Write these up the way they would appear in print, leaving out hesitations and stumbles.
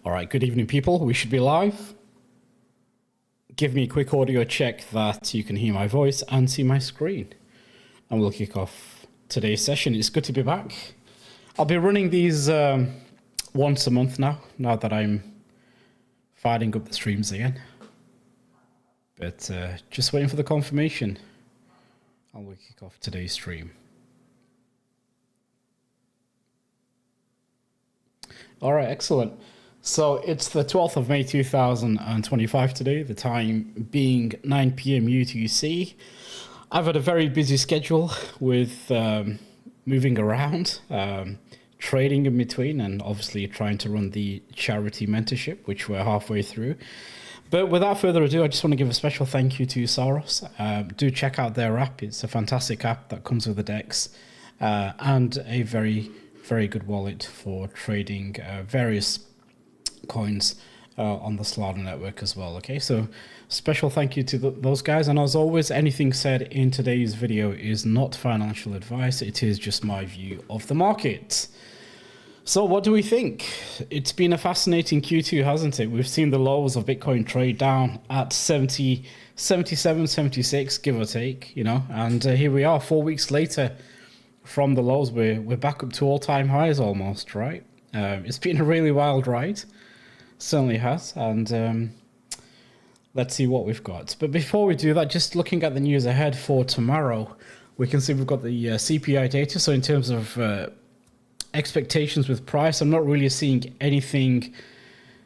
All right, good evening, people. We should be live. Give me a quick audio check that you can hear my voice and see my screen. And we'll kick off today's session. It's good to be back. I'll be running these once a month now that I'm firing up the streams again. But just waiting for the confirmation. And we'll kick off today's stream. All right, excellent. So it's the 12th of May 2025 today, the time being 9 p.m. UTC. I've had a very busy schedule with moving around, trading in between, and obviously trying to run the charity mentorship, which we're halfway through. But without further ado, I just want to give a special thank you to Saros. Do check out their app. It's a fantastic app that comes with the DEX and a very, very good wallet for trading various coins on the Solana network as well. Okay, so special thank you to those guys. And as always, anything said in today's video is not financial advice. It is just my view of the market. So what do we think? It's been a fascinating Q2, hasn't it? We've seen the lows of Bitcoin trade down at 70, 77, 76, give or take, you know, and here we are 4 weeks later from the lows. We're back up to all-time highs almost, right? It's been a really wild ride. Certainly has. And let's see what we've got. But before we do that, just looking at the news ahead for tomorrow, we can see we've got the CPI data. So in terms of expectations with price, I'm not really seeing anything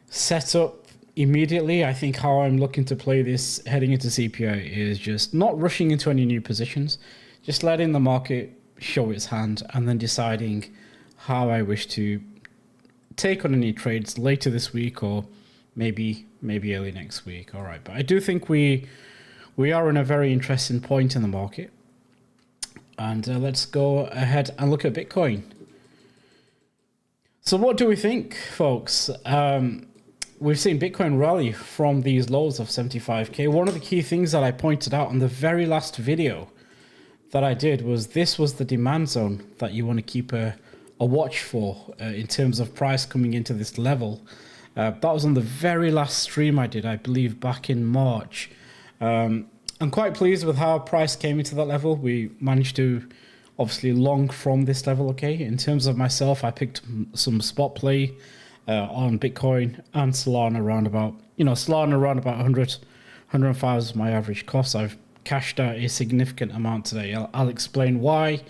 set up immediately. I think how I'm looking to play this heading into CPI is just not rushing into any new positions, just letting the market show its hand and then deciding how I wish to take on any trades later this week or maybe early next week. All right, but I do think we are in a very interesting point in the market. And let's go ahead and look at Bitcoin. So what do we think, folks? We've seen Bitcoin rally from these lows of 75k. One of the key things that I pointed out on the very last video that I did was this was the demand zone that you want to keep a watch for in terms of price coming into this level. That was on the very last stream I did, I believe, back in March. I'm quite pleased with how price came into that level. We managed to obviously long from this level, okay? In terms of myself, I picked some spot play on Bitcoin and Solana around about, Solana around about 100, 105 is my average cost. I've cashed out a significant amount today. I'll explain why.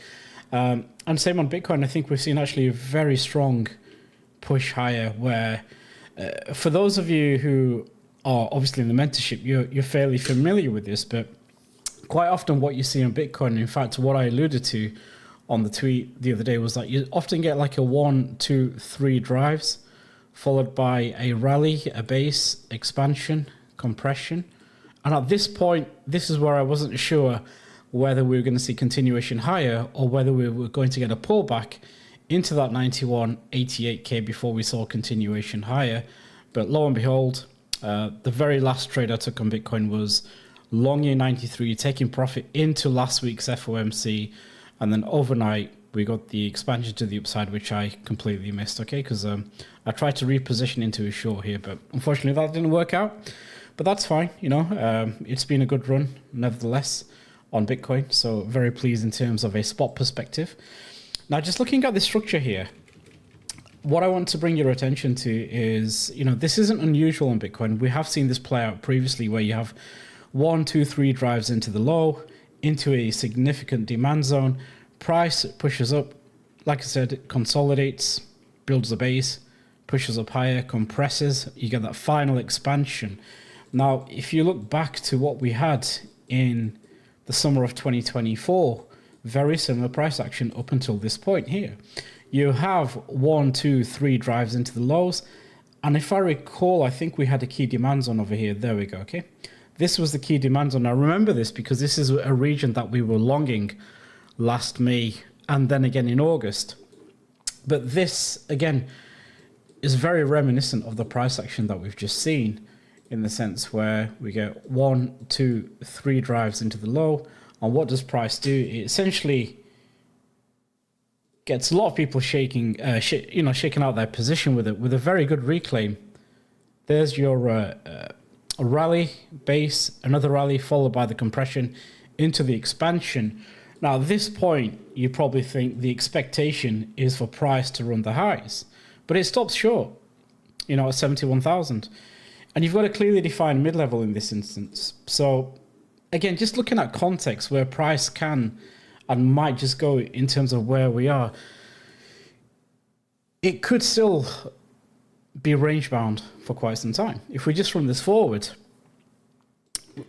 And same on Bitcoin. I think we've seen actually a very strong push higher where for those of you who are obviously in the mentorship, you're fairly familiar with this, but quite often what you see on Bitcoin, in fact, what I alluded to on the tweet the other day was that you often get like a 1, 2, 3 drives followed by a rally, a base, expansion, compression. And at this point, this is where I wasn't sure whether we were going to see continuation higher or whether we were going to get a pullback into that 91.88k before we saw continuation higher. But lo and behold, the very last trade I took on Bitcoin was long in 93, taking profit into last week's FOMC. And then overnight, we got the expansion to the upside, which I completely missed, okay? Because I tried to reposition into a short here, but unfortunately that didn't work out. But that's fine, it's been a good run nevertheless on Bitcoin. So very pleased in terms of a spot perspective. Now, just looking at the structure here, what I want to bring your attention to is, this isn't unusual on Bitcoin. We have seen this play out previously where you have 1, 2, 3 drives into the low, into a significant demand zone. Price pushes up, like I said, it consolidates, builds a base, pushes up higher, compresses. You get that final expansion. Now, if you look back to what we had in the summer of 2024, very similar price action up until this point here. You have 1, 2, 3 drives into the lows. And if I recall, I think we had a key demand zone over here. There we go, okay? This was the key demand zone. Now remember this because this is a region that we were longing last May and then again in August. But this, again, is very reminiscent of the price action that we've just seen in the sense where we get 1, 2, 3 drives into the low. And what does price do? It essentially gets a lot of people shaking out their position with it, with a very good reclaim There's your a rally base, another rally followed by the compression into the expansion. Now, at this point, you probably think the expectation is for price to run the highs, but it stops short, you know, at 71,000. And you've got a clearly defined mid-level in this instance. So again, just looking at context where price can and might just go in terms of where we are, it could still be range bound for quite some time. If we just run this forward,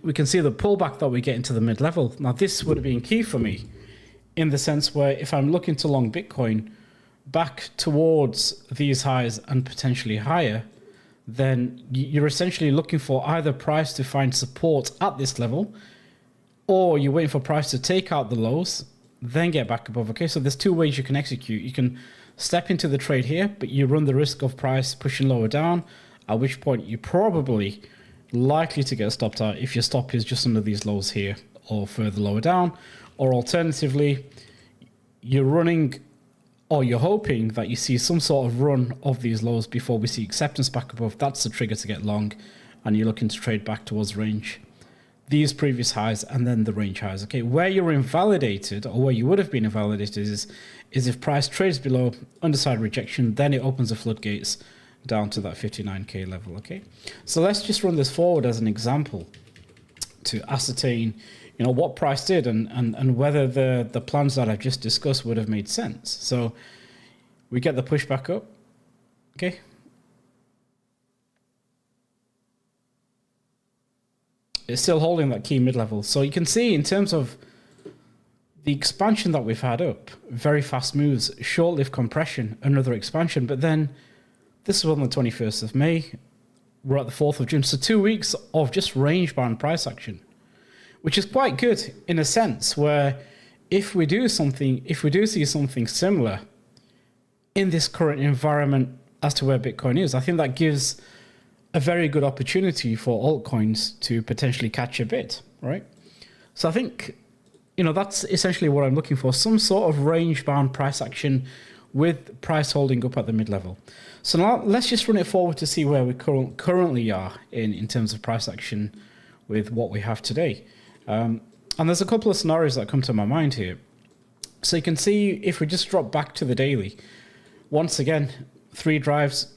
we can see the pullback that we get into the mid-level. Now, this would have been key for me in the sense where if I'm looking to long Bitcoin back towards these highs and potentially higher, then you're essentially looking for either price to find support at this level, or you're waiting for price to take out the lows, then get back above. Okay, so there's two ways you can execute. You can step into the trade here, but you run the risk of price pushing lower down, at which point you're probably likely to get stopped out if your stop is just under these lows here or further lower down. Or alternatively, you're running, or you're hoping that you see some sort of run of these lows before we see acceptance back above. That's the trigger to get long, and you're looking to trade back towards range. These previous highs and then the range highs. Okay, where you're invalidated, or where you would have been invalidated, is if price trades below underside rejection, then it opens the floodgates down to that 59k level. Okay, so let's just run this forward as an example to ascertain, you know, what price did and whether the plans that I've just discussed would have made sense. So we get the push back up. Okay. It's still holding that key mid-level. So you can see in terms of the expansion that we've had up, very fast moves, short-lived compression, another expansion. But then this is on the 21st of May. We're at the 4th of June. So 2 weeks of just range-bound price action, which is quite good in a sense where if we do see something similar in this current environment as to where Bitcoin is, I think that gives a very good opportunity for altcoins to potentially catch a bid, right? So I think, you know, that's essentially what I'm looking for, some sort of range-bound price action with price holding up at the mid-level. So now let's just run it forward to see where we currently are in terms of price action with what we have today. And there's a couple of scenarios that come to my mind here. So you can see if we just drop back to the daily, once again, 3 drives,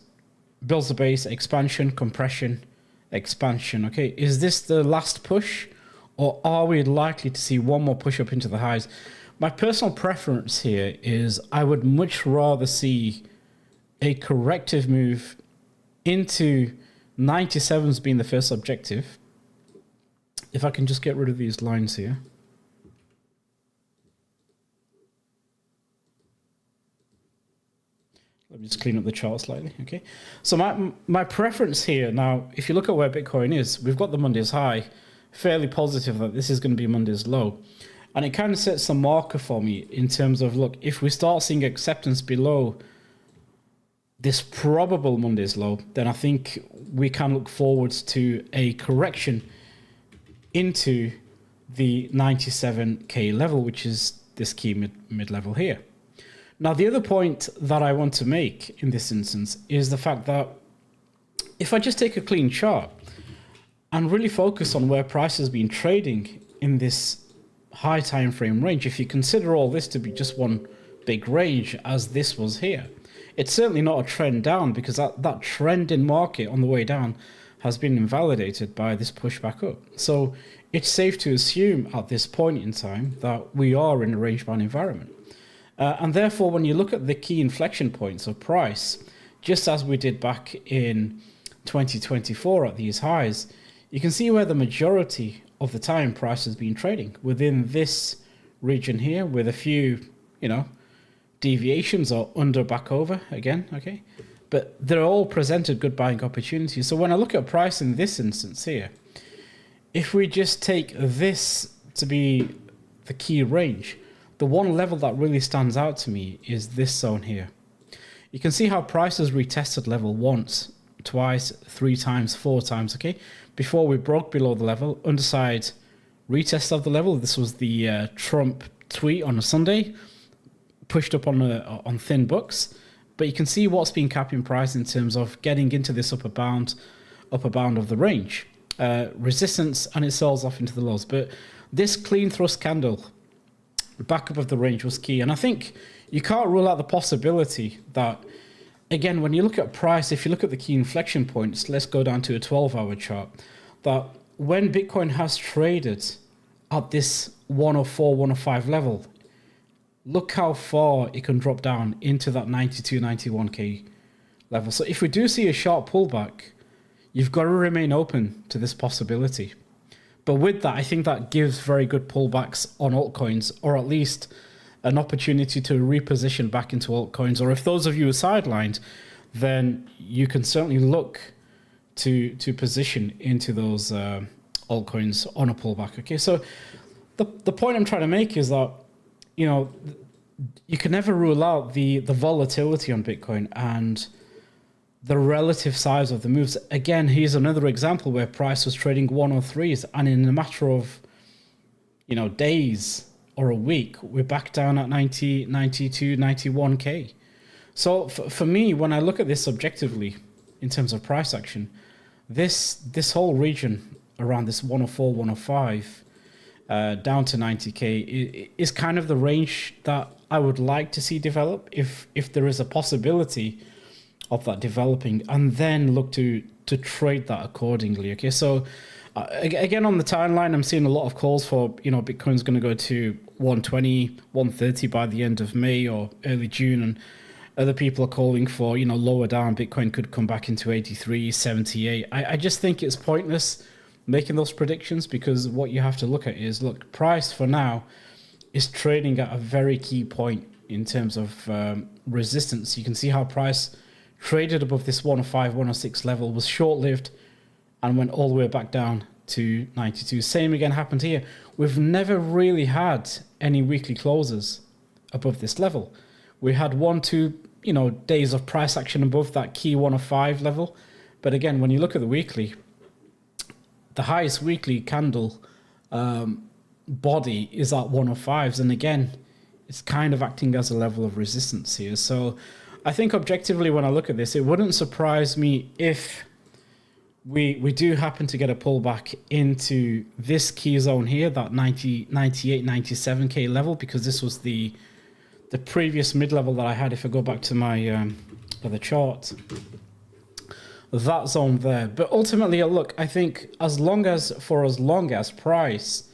builds the base, expansion, compression, expansion. Okay, is this the last push, or are we likely to see one more push up into the highs? My personal preference here is I would much rather see a corrective move into 97s being the first objective. If I can just get rid of these lines here. Let me just clean up the chart slightly. Okay, so my preference here now, if you look at where Bitcoin is, we've got the Monday's high, fairly positive that this is going to be Monday's low, and it kind of sets the marker for me in terms of, look, if we start seeing acceptance below this probable Monday's low, then I think we can look forward to a correction into the 97k level, which is this key mid level here. Now, the other point that I want to make in this instance is the fact that if I just take a clean chart and really focus on where price has been trading in this high time frame range, if you consider all this to be just one big range as this was here, it's certainly not a trend down, because that trend in market on the way down has been invalidated by this push back up. So it's safe to assume at this point in time that we are in a range-bound environment. And therefore, when you look at the key inflection points of price, just as we did back in 2024 at these highs, you can see where the majority of the time price has been trading within this region here, with a few, you know, deviations or under back over again, okay? But they're all presented good buying opportunities. So when I look at price in this instance here, if we just take this to be the key range, the one level that really stands out to me is this zone here. You can see how price has retested level once, twice, 3 times, 4 times, okay? Before we broke below the level, underside retest of the level. This was the Trump tweet on a Sunday, pushed up on thin books. But you can see what's been capping price in terms of getting into this upper bound upper bound of the range. Resistance, and it sells off into the lows. But this clean thrust candle, back up of the range, was key. And I think you can't rule out the possibility that, again, when you look at price, if you look at the key inflection points, let's go down to a 12-hour chart, that when Bitcoin has traded at this 104, 105 level, look how far it can drop down into that 92, 91K level. So if we do see a sharp pullback, you've got to remain open to this possibility. But with that, I think that gives very good pullbacks on altcoins, or at least an opportunity to reposition back into altcoins. Or if those of you are sidelined, then you can certainly look to position into those altcoins on a pullback. Okay, so the point I'm trying to make is that, you know, you can never rule out the volatility on Bitcoin and the relative size of the moves. Again, here's another example where price was trading 103s, and in a matter of, you know, days or a week, we're back down at 90, 92, 91K. So for me, when I look at this objectively in terms of price action, this whole region around this 104, 105 down to 90K is kind of the range that I would like to see develop if there is a possibility of that developing, and then look to trade that accordingly. Okay, so again, on the timeline, I'm seeing a lot of calls for, you know, Bitcoin's going to go to 120, 130 by the end of May or early June, and other people are calling for, you know, lower down, Bitcoin could come back into 83, 78. I just think it's pointless making those predictions, because what you have to look at is, look, price for now is trading at a very key point in terms of resistance. You can see how price traded above this 105, 106 level, was short-lived, and went all the way back down to 92. Same again happened here. We've never really had any weekly closes above this level. We had 1-2, you know, days of price action above that key 105 level. But again, when you look at the weekly, the highest weekly candle body is at 105s. And again, it's kind of acting as a level of resistance here. So I think objectively, when I look at this, it wouldn't surprise me if we do happen to get a pullback into this key zone here, that 90, 98, 97K level, because this was the previous mid-level that I had. If I go back to my the chart, that zone there. But ultimately, look, I think for as long as price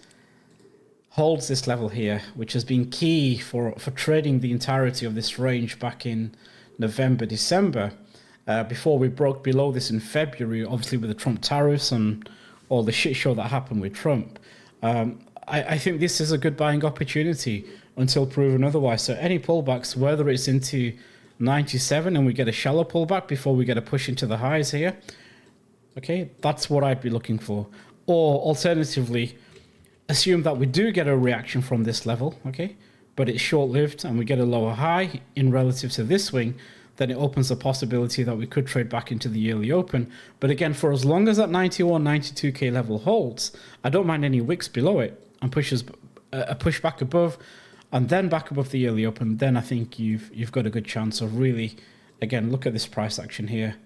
holds this level here, which has been key for trading the entirety of this range back in November, December, before we broke below this in February, obviously with the Trump tariffs and all the shit show that happened with Trump. I think this is a good buying opportunity until proven otherwise. So any pullbacks, whether it's into 97 and we get a shallow pullback before we get a push into the highs here, okay, that's what I'd be looking for. Or alternatively, assume that we do get a reaction from this level, okay, but it's short-lived and we get a lower high in relative to this swing, then it opens the possibility that we could trade back into the yearly open. But again, for as long as that 91, 92K level holds, I don't mind any wicks below it and pushes a push back above and then back above the yearly open. Then I think you've got a good chance of really, again, look at this price action here.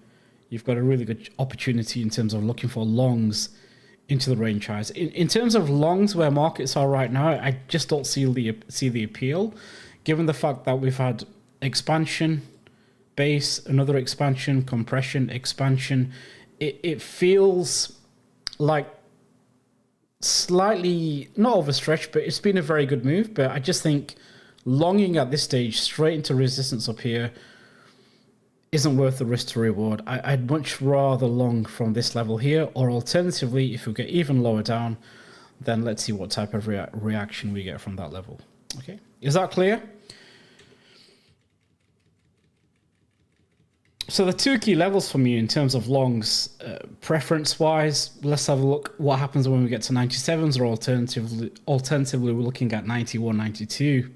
You've got a really good opportunity in terms of looking for longs into the range highs. In terms of longs where markets are right now, I just don't see the appeal, given the fact that we've had expansion, base, another expansion, compression, expansion. It feels like slightly, not overstretched, but it's been a very good move. But I just think longing at this stage straight into resistance up here isn't worth the risk to reward. I'd much rather long from this level here, or alternatively, if we get even lower down, then let's see what type of reaction we get from that level. Okay, is that clear? So the two key levels for me in terms of longs, preference-wise, let's have a look what happens when we get to 97s, or alternatively we're looking at 91, 92.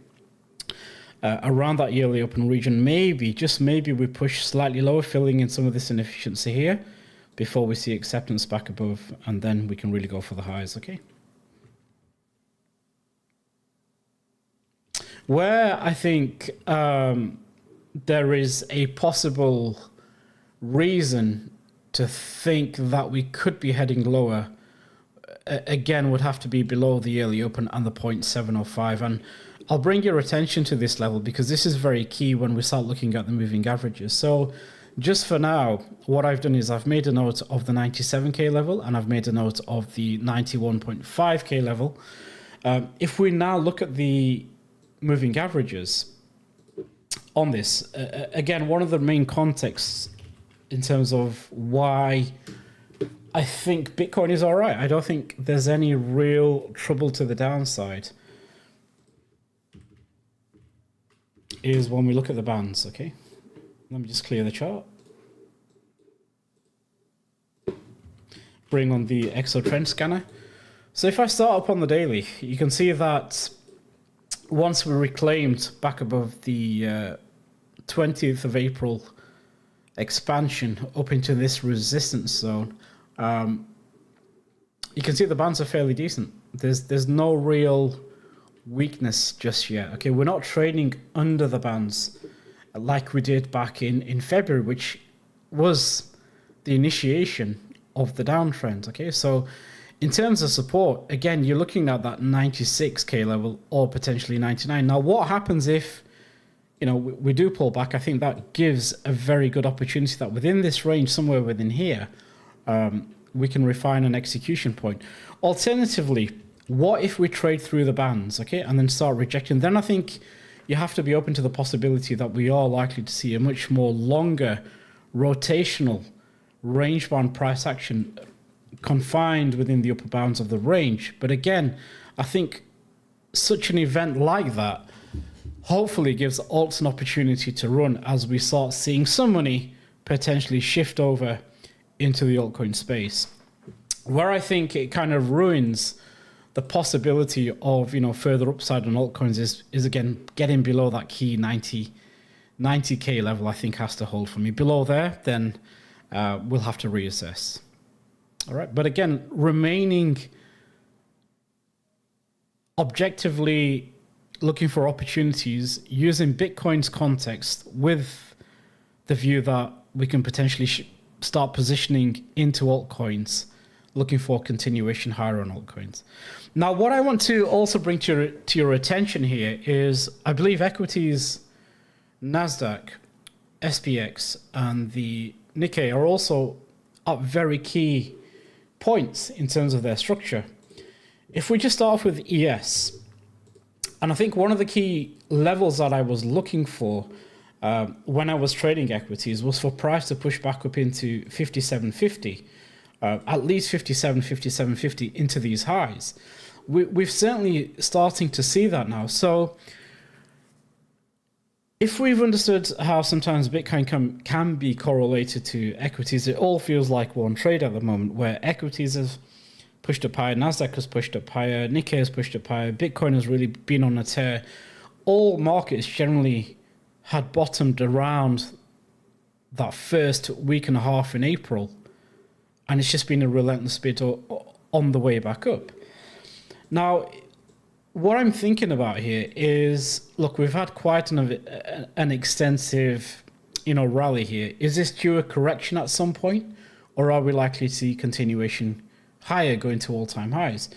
Around that yearly open region, maybe, just maybe, we push slightly lower, filling in some of this inefficiency here before we see acceptance back above, and then we can really go for the highs, okay? Where I think there is a possible reason to think that we could be heading lower, again, would have to be below the yearly open and the 0.705. And I'll bring your attention to this level because this is very key when we start looking at the moving averages. So just for now, what I've done is I've made a note of the 97K level and I've made a note of the 91.5K level. If we now look at the moving averages on this, again, one of the main contexts in terms of why I think Bitcoin is all right. I don't think there's any real trouble to the downside is when we look at the bands, okay? Let me just clear the chart. Bring on the XO trend scanner. So if I start up on the daily, you can see that once we reclaimed back above the 20th of April expansion up into this resistance zone, you can see the bands are fairly decent. There's no real weakness just yet. Okay, we're not trading under the bands like we did back in February, which was the initiation of the downtrend. Okay, so in terms of support, again, you're looking at that 96K level or potentially 99. Now, what happens if, you know, we do pull back? I think that gives a very good opportunity that within this range, somewhere within here, we can refine an execution point. Alternatively, what if we trade through the bands, okay, and then start rejecting? Then I think you have to be open to the possibility that we are likely to see a much more longer rotational range-bound price action confined within the upper bounds of the range. But again, I think such an event like that hopefully gives alts an opportunity to run as we start seeing some money potentially shift over into the altcoin space. Where I think it kind of ruins the possibility of, you know, further upside on altcoins is again getting below that key 90K level. I think has to hold for me. Below there, then we'll have to reassess. All right, but again, remaining objectively looking for opportunities using Bitcoin's context with the view that we can potentially start positioning into altcoins, looking for continuation higher on altcoins. Now, what I want to also bring to your attention here is, I believe Equities, NASDAQ, SPX, and the Nikkei are also at very key points in terms of their structure. If we just start off with ES, and I think one of the key levels that I was looking for when I was trading equities was for price to push back up into 57.50, at least 57.50 into these highs. We've certainly starting to see that now. So if we've understood how sometimes Bitcoin can be correlated to equities, it all feels like one trade at the moment, where equities have pushed up higher, NASDAQ has pushed up higher, Nikkei has pushed up higher, Bitcoin has really been on a tear. All markets generally had bottomed around that first week and a half in April, and it's just been a relentless bit on the way back up. Now, what I'm thinking about here is, look, we've had quite an extensive, you know, rally here. Is this due a correction at some point, or are we likely to see continuation higher, going to all-time highs?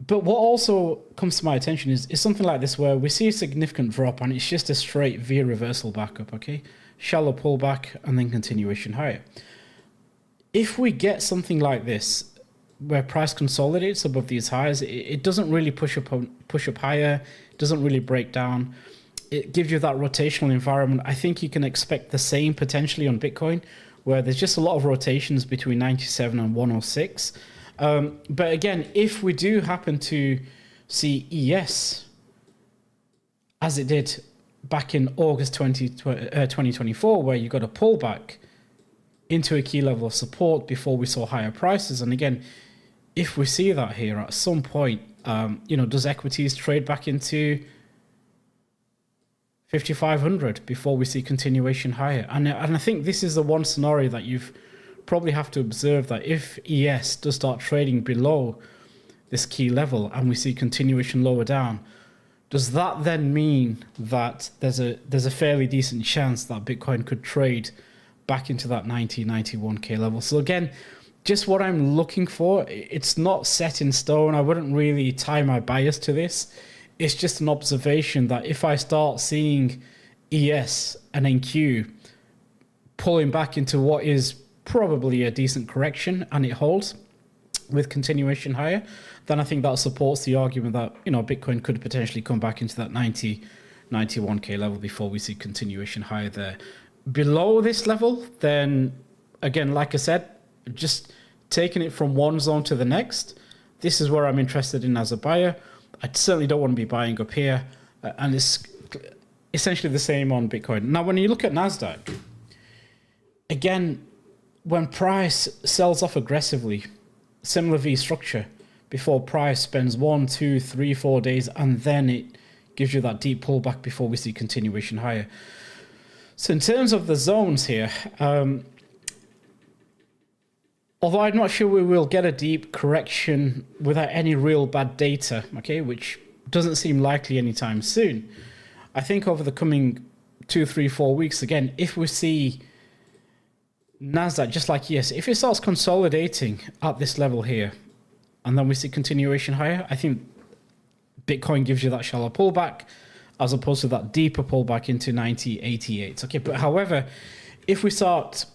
But what also comes to my attention is something like this, where we see a significant drop and it's just a straight V reversal back up, okay? Shallow pullback and then continuation higher. If we get something like this, where price consolidates above these highs, it doesn't really push up higher, it doesn't really break down. It gives you that rotational environment. I think you can expect the same potentially on Bitcoin, where there's just a lot of rotations between 97 and 106. But again, if we do happen to see ES, as it did back in August 2024, where you got a pullback into a key level of support before we saw higher prices. And again, if we see that here at some point, you know, does equities trade back into 5,500 before we see continuation higher? And I think this is the one scenario that you've probably have to observe, that if ES does start trading below this key level and we see continuation lower down, does that then mean that there's a fairly decent chance that Bitcoin could trade back into that 91K level. So again, just what I'm looking for. It's not set in stone. I wouldn't really tie my bias to this. It's just an observation that if I start seeing ES and NQ pulling back into what is probably a decent correction and it holds with continuation higher, then I think that supports the argument that, you know, Bitcoin could potentially come back into that 91K level before we see continuation higher there. Below this level, then again, like I said, just taking it from one zone to the next, this is where I'm interested in as a buyer. I certainly don't want to be buying up here, and it's essentially the same on Bitcoin. Now, when you look at NASDAQ, again, when price sells off aggressively, similar V structure, before price spends 1, 2, 3, 4 days, and then it gives you that deep pullback before we see continuation higher. So in terms of the zones here, although I'm not sure we will get a deep correction without any real bad data, okay, which doesn't seem likely anytime soon, I think over the coming 2, 3, 4 weeks, again, if we see NASDAQ, just like yes, if it starts consolidating at this level here, and then we see continuation higher, I think Bitcoin gives you that shallow pullback as opposed to that deeper pullback into 90.88. Okay, but however, if we start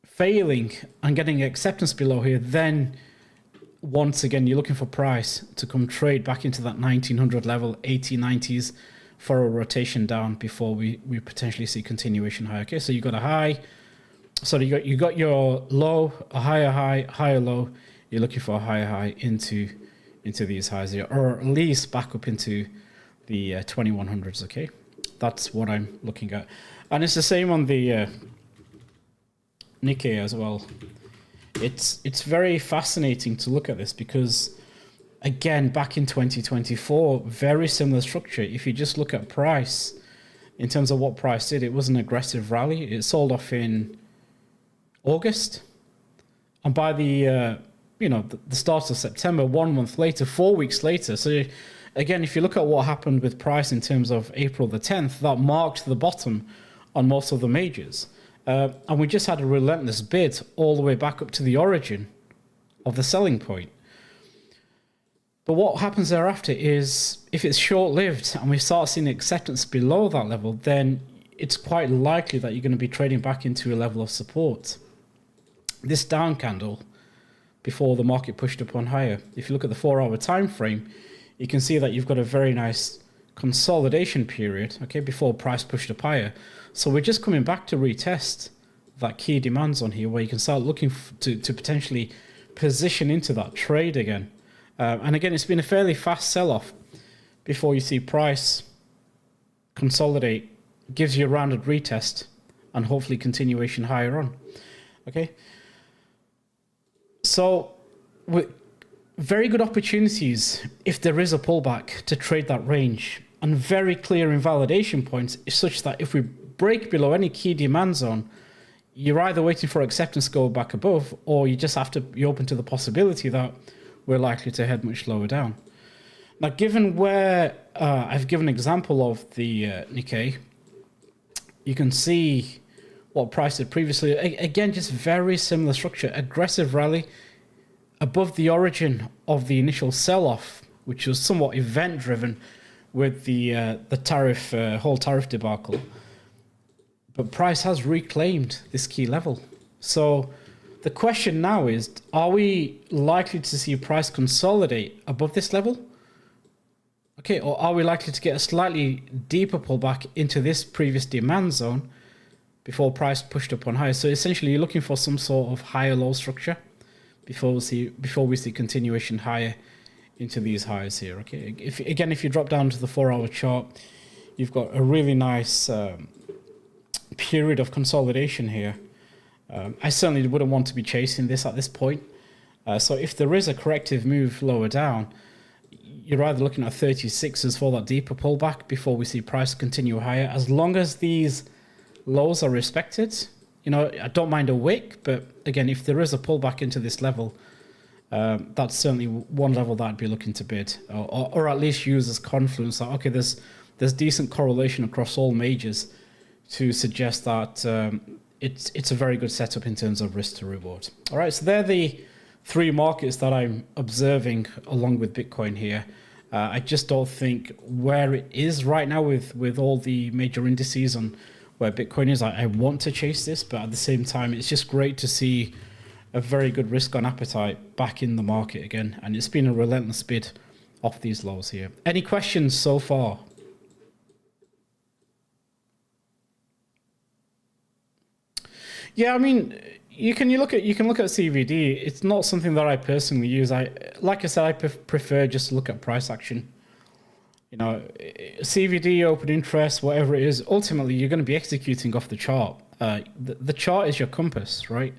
failing and getting acceptance below here, then once again, you're looking for price to come trade back into that 1900 level, 80s, 90s for a rotation down before we potentially see continuation higher. Okay, so you got a high, so you got your low, a higher high, higher low. You're looking for a higher high into these highs here, or at least back up into the 2100s. Okay, that's what I'm looking at, and it's the same on the Nikkei as well. It's very fascinating to look at this because, again, back in 2024, very similar structure. If you just look at price, in terms of what price did, it was an aggressive rally. It sold off in August, and by the the start of September, 1 month later, 4 weeks later. So again, if you look at what happened with price in terms of April the 10th, that marked the bottom on most of the majors. And we just had a relentless bid all the way back up to the origin of the selling point. But what happens thereafter is, if it's short-lived and we start seeing acceptance below that level, then it's quite likely that you're going to be trading back into a level of support. This down candle before the market pushed up on higher, if you look at the 4-hour time frame, you can see that you've got a very nice consolidation period, okay, before price pushed up higher. So we're just coming back to retest that key demand zone here, where you can start looking to potentially position into that trade again. And again, it's been a fairly fast sell-off before you see price consolidate, gives you a rounded retest, and hopefully continuation higher on. Okay. So with very good opportunities, if there is a pullback, to trade that range, and very clear invalidation points such that if we break below any key demand zone, you're either waiting for acceptance to go back above, or you just have to be open to the possibility that we're likely to head much lower down. Now, given where I've given an example of the Nikkei, you can see what price did previously. Again, just very similar structure, aggressive rally above the origin of the initial sell-off, which was somewhat event-driven with the tariff, whole tariff debacle. But price has reclaimed this key level. So the question now is, are we likely to see price consolidate above this level? Okay, or are we likely to get a slightly deeper pullback into this previous demand zone before price pushed up on higher? So essentially, you're looking for some sort of higher low structure before we see continuation higher into these highs here. Okay, if you drop down to the 4-hour chart, you've got a really nice period of consolidation here. I certainly wouldn't want to be chasing this at this point. So if there is a corrective move lower down, you're either looking at 36s for that deeper pullback before we see price continue higher. As long as these lows are respected, I don't mind a wick, but again, if there is a pullback into this level, that's certainly one level that I'd be looking to bid, or at least use as confluence. That, okay, there's decent correlation across all majors to suggest that it's a very good setup in terms of risk to reward. All right, so they're the three markets that I'm observing along with Bitcoin here. I just don't think where it is right now with all the major indices on where Bitcoin is, I want to chase this, but at the same time, it's just great to see a very good risk on appetite back in the market again. And it's been a relentless bid off these lows here. Any questions so far? Yeah, I mean, you can look at CVD. It's not something that I personally use. Like I said, I prefer just to look at price action. You know, CVD, open interest, whatever it is. Ultimately, you're going to be executing off the chart. The chart is your compass, right?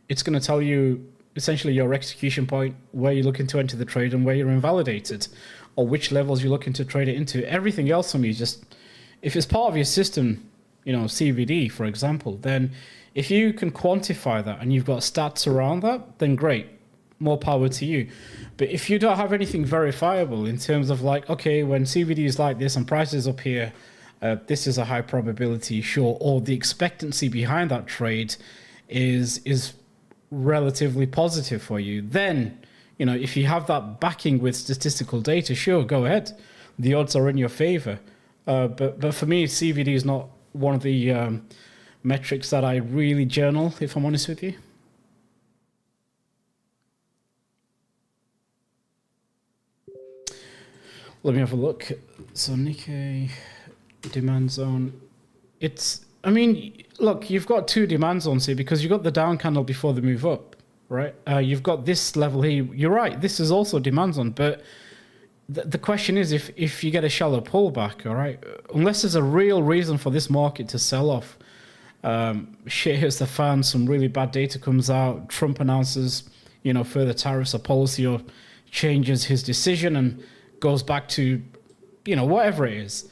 It's going to tell you essentially your execution point, where you're looking to enter the trade, and where you're invalidated, or which levels you're looking to trade it into. Everything else from you, just if it's part of your system, you know, CVD, for example, then if you can quantify that and you've got stats around that, then great, more power to you. But if you don't have anything verifiable in terms of like, okay, when CVD is like this and price is up here, this is a high probability, sure, or the expectancy behind that trade is relatively positive for you, then, you know, if you have that backing with statistical data, sure, go ahead. The odds are in your favor. But for me, CVD is not one of the metrics that I really journal, if I'm honest with you. Let me have a look. So Nikkei demand zone. I mean, look, you've got two demand zones here because you've got the down candle before the move up, right? You've got this level here. You're right. This is also demand zone, but the question is if you get a shallow pullback, all right, unless there's a real reason for this market to sell off, shit hits the fan, some really bad data comes out, Trump announces, you know, further tariffs or policy, or changes his decision and goes back to, you know, whatever it is,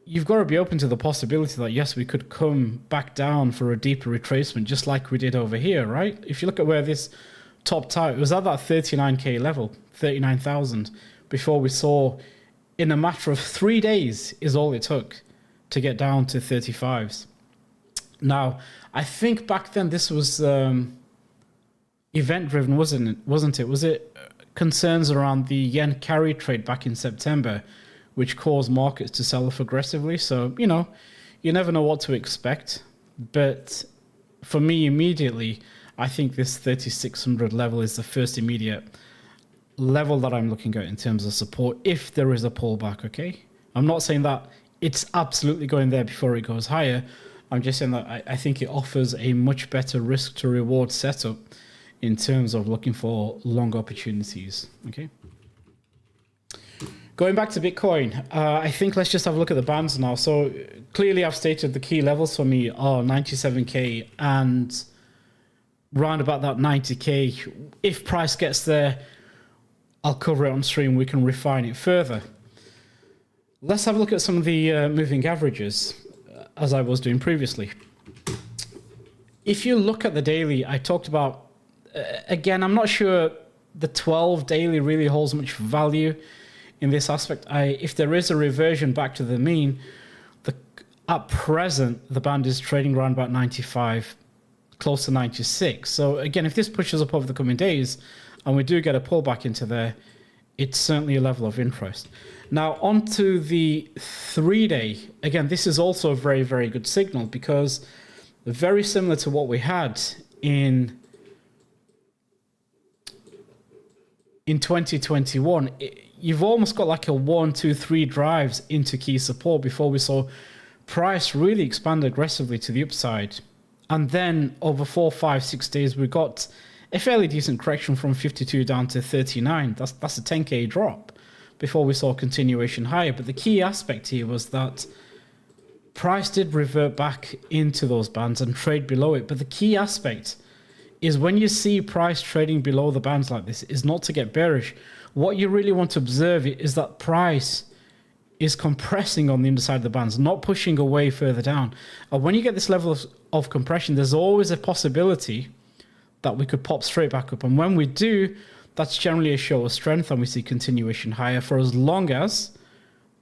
you've got to be open to the possibility that, yes, we could come back down for a deeper retracement, just like we did over here, right? If you look at where this topped out, it was at that 39K level, 39,000, before we saw, in a matter of 3 days is all it took to get down to 35s. Now, I think back then this was event-driven, wasn't it? Was it concerns around the yen carry trade back in September, which caused markets to sell off aggressively? So, you know, you never know what to expect. But for me, immediately, I think this 3,600 level is the first immediate level that I'm looking at in terms of support if there is a pullback, okay? I'm not saying that it's absolutely going there before it goes higher. I'm just saying that I think it offers a much better risk to reward setup in terms of looking for long opportunities, okay? Going back to Bitcoin, I think let's just have a look at the bands now. So clearly I've stated the key levels for me are 97K and round about that 90K. If price gets there, I'll cover it on stream. We can refine it further. Let's have a look at some of the moving averages, as I was doing previously. If you look at the daily, I talked about, again, I'm not sure the 12 daily really holds much value in this aspect. If there is a reversion back to the mean, at present, the band is trading around about 95, close to 96. So again, if this pushes up over the coming days, and we do get a pullback into there, it's certainly a level of interest. Now, onto the 3-day. Again, this is also a very, very good signal because very similar to what we had in 2021, you've almost got like a 1, 2, 3 drives into key support before we saw price really expand aggressively to the upside. And then over 4, 5, 6 days, we got a fairly decent correction from 52 down to 39. That's a 10K drop before we saw continuation higher. But the key aspect here was that price did revert back into those bands and trade below it. But the key aspect is when you see price trading below the bands like this is not to get bearish. What you really want to observe is that price is compressing on the underside of the bands, not pushing away further down. And when you get this level of compression, there's always a possibility that we could pop straight back up. And when we do, that's generally a show of strength and we see continuation higher for as long as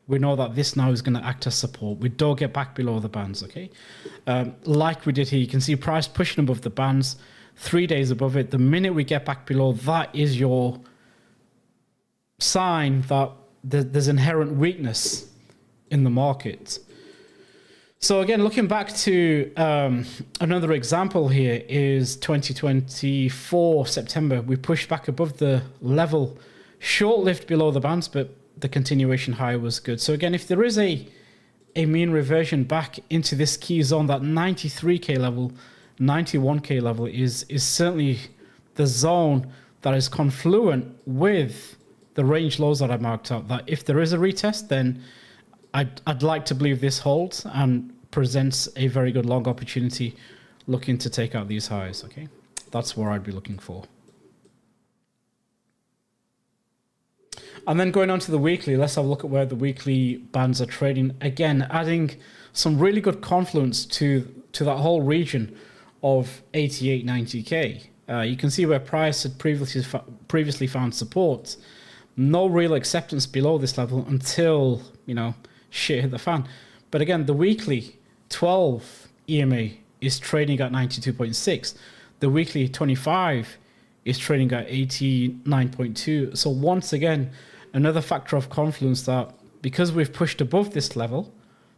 we know that this now is going to act as support. We don't get back below the bands, okay? Like we did here, you can see price pushing above the bands, 3 days above it. The minute we get back below, that is your sign that there's inherent weakness in the market. So again, looking back to another example here is 2024 September. We pushed back above the level, short-lived below the bands, but the continuation high was good. So again, if there is a mean reversion back into this key zone, that 93K level, 91K level is certainly the zone that is confluent with the range lows that I marked out. That if there is a retest, then I'd like to believe this holds and presents a very good long opportunity looking to take out these highs, okay? That's where I'd be looking for. And then going on to the weekly, let's have a look at where the weekly bands are trading. Again, adding some really good confluence to that whole region of 88, 90K. You can see where price had previously found support. No real acceptance below this level until, you know, shit hit the fan. But again, the weekly 12 EMA is trading at 92.6. The weekly 25 is trading at 89.2. So once again, another factor of confluence that because we've pushed above this level,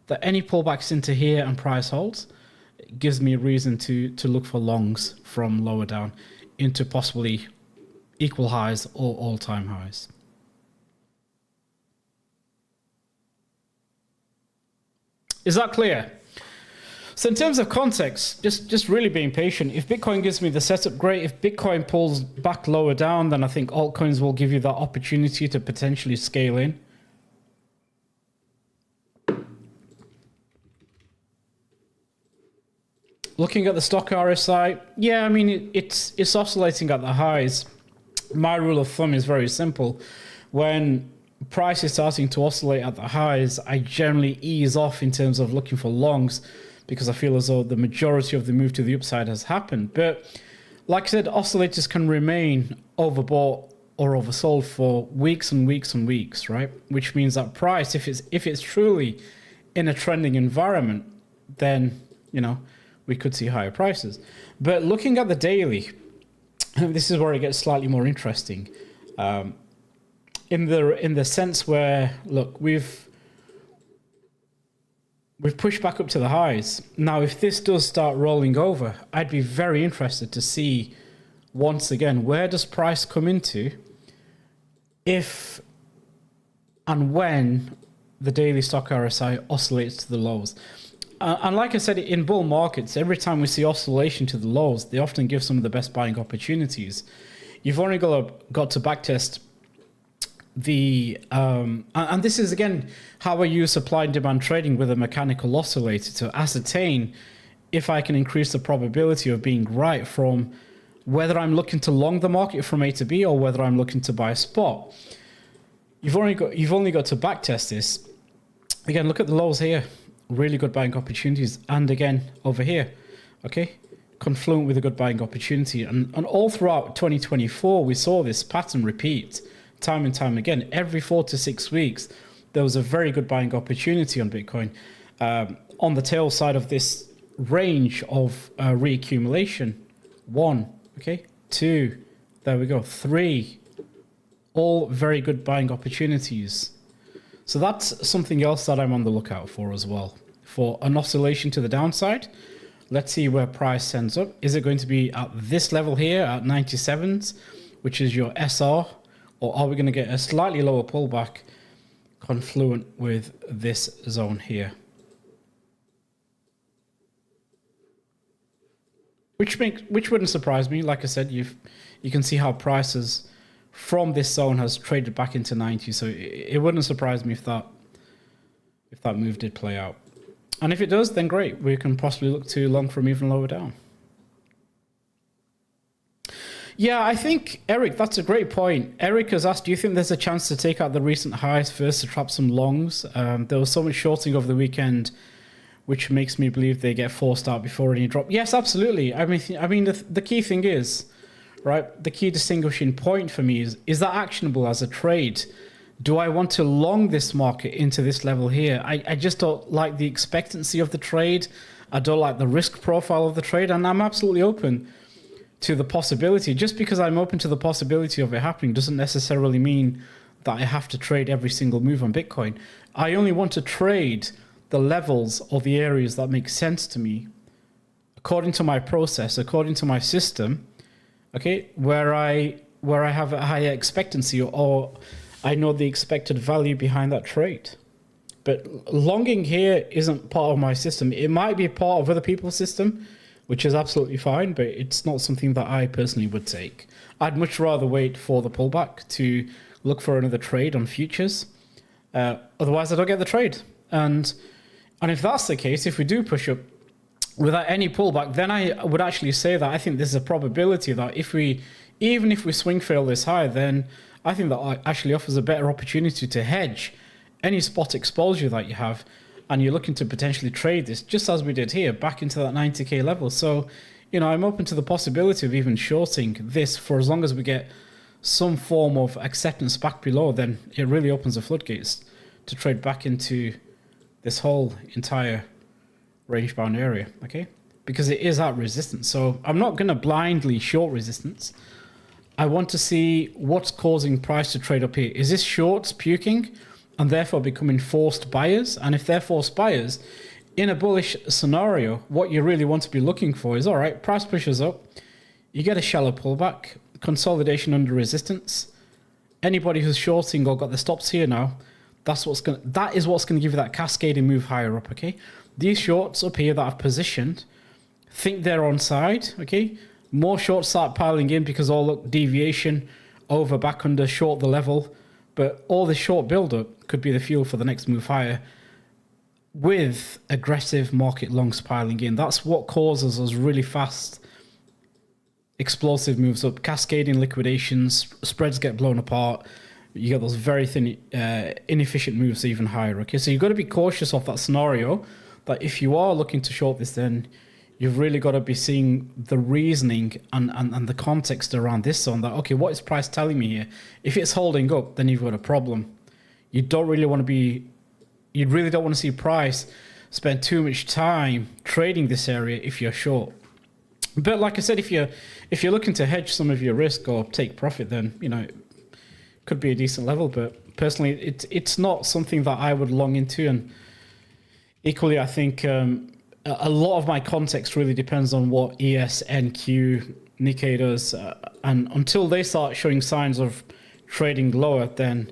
that any pullbacks into here and price holds, it gives me a reason to look for longs from lower down into possibly equal highs or all-time highs. Is that clear? So in terms of context, just really being patient. If Bitcoin gives me the setup, great. If Bitcoin pulls back lower down, then I think altcoins will give you that opportunity to potentially scale in. Looking at the stock RSI, yeah, I mean, it's oscillating at the highs. My rule of thumb is very simple. When price is starting to oscillate at the highs, I generally ease off in terms of looking for longs because I feel as though the majority of the move to the upside has happened. But like I said, oscillators can remain overbought or oversold for weeks and weeks and weeks, right? Which means that price, if it's truly in a trending environment, then, you know, we could see higher prices. But looking at the daily, this is where it gets slightly more interesting. In the sense where, look, we've pushed back up to the highs. Now, if this does start rolling over, I'd be very interested to see, once again, where does price come into if and when the daily stock RSI oscillates to the lows. And like I said, in bull markets, every time we see oscillation to the lows, they often give some of the best buying opportunities. You've only got to backtest the and this is again how I use supply and demand trading with a mechanical oscillator to ascertain if I can increase the probability of being right from whether I'm looking to long the market from A to B or whether I'm looking to buy a spot. You've only got to backtest this. Again, look at the lows here, really good buying opportunities, and again over here, okay, confluent with a good buying opportunity, and all throughout 2024 we saw this pattern repeat. Time and time again, every 4 to 6 weeks, there was a very good buying opportunity on Bitcoin. On the tail side of this range of reaccumulation, 1, okay, 2, there we go, 3, all very good buying opportunities. So that's something else that I'm on the lookout for as well. For an oscillation to the downside, let's see where price ends up. Is it going to be at this level here at 97s, which is your SR? Or are we going to get a slightly lower pullback confluent with this zone here? Which wouldn't surprise me. Like I said, you can see how prices from this zone has traded back into 90. So it wouldn't surprise me if that move did play out. And if it does, then great. We can possibly look to long from even lower down. Yeah, I think, Eric, that's a great point. Eric has asked, do you think there's a chance to take out the recent highs first to trap some longs? There was so much shorting over the weekend, which makes me believe they get forced out before any drop. Yes, absolutely. I mean, the key thing is, right, the key distinguishing point for me is that actionable as a trade Do I want to long this market into this level here? I just don't like the expectancy of the trade. I don't like the risk profile of the trade, and I'm absolutely open to the possibility. Just because I'm open to the possibility of it happening doesn't necessarily mean that I have to trade every single move on Bitcoin. I only want to trade the levels or the areas that make sense to me according to my process, according to my system, okay, where I have a higher expectancy, or I know the expected value behind that trade. But longing here isn't part of my system. It might be part of other people's system, which is absolutely fine, but it's not something that I personally would take. I'd much rather wait for the pullback to look for another trade on futures. Otherwise, I don't get the trade. And if that's the case, if we do push up without any pullback, then I would actually say that I think there's a probability that even if we swing fail this high, then I think that actually offers a better opportunity to hedge any spot exposure that you have, and you're looking to potentially trade this, just as we did here, back into that 90k level. So, I'm open to the possibility of even shorting this for as long as we get some form of acceptance back below. Then it really opens the floodgates to trade back into this whole entire range-bound area, okay? Because it is at resistance. So I'm not going to blindly short resistance. I want to see what's causing price to trade up here. Is this shorts puking and therefore becoming forced buyers? And if they're forced buyers, in a bullish scenario, what you really want to be looking for is, all right, price pushes up, you get a shallow pullback, consolidation under resistance. Anybody who's shorting or got the stops here now, that is what's going to give you that cascading move higher up, okay? These shorts up here that I've positioned, think they're on side, okay? More shorts start piling in because look, deviation over, back under, short the level. But all this short build-up could be the fuel for the next move higher with aggressive market longs piling in. That's what causes those really fast, explosive moves up, cascading liquidations, spreads get blown apart. You get those very thin, inefficient moves even higher, okay? So you've got to be cautious of that scenario, that if you are looking to short this, then you've really got to be seeing the reasoning and the context around this zone, that, okay, what is price telling me here? If it's holding up, then you've got a problem. You really don't want to see price spend too much time trading this area if you're short. But like I said, if you're looking to hedge some of your risk or take profit, then, it could be a decent level. But personally, it's not something that I would long into. And equally, I think a lot of my context really depends on what ES, NQ, Nikkei does. And until they start showing signs of trading lower, then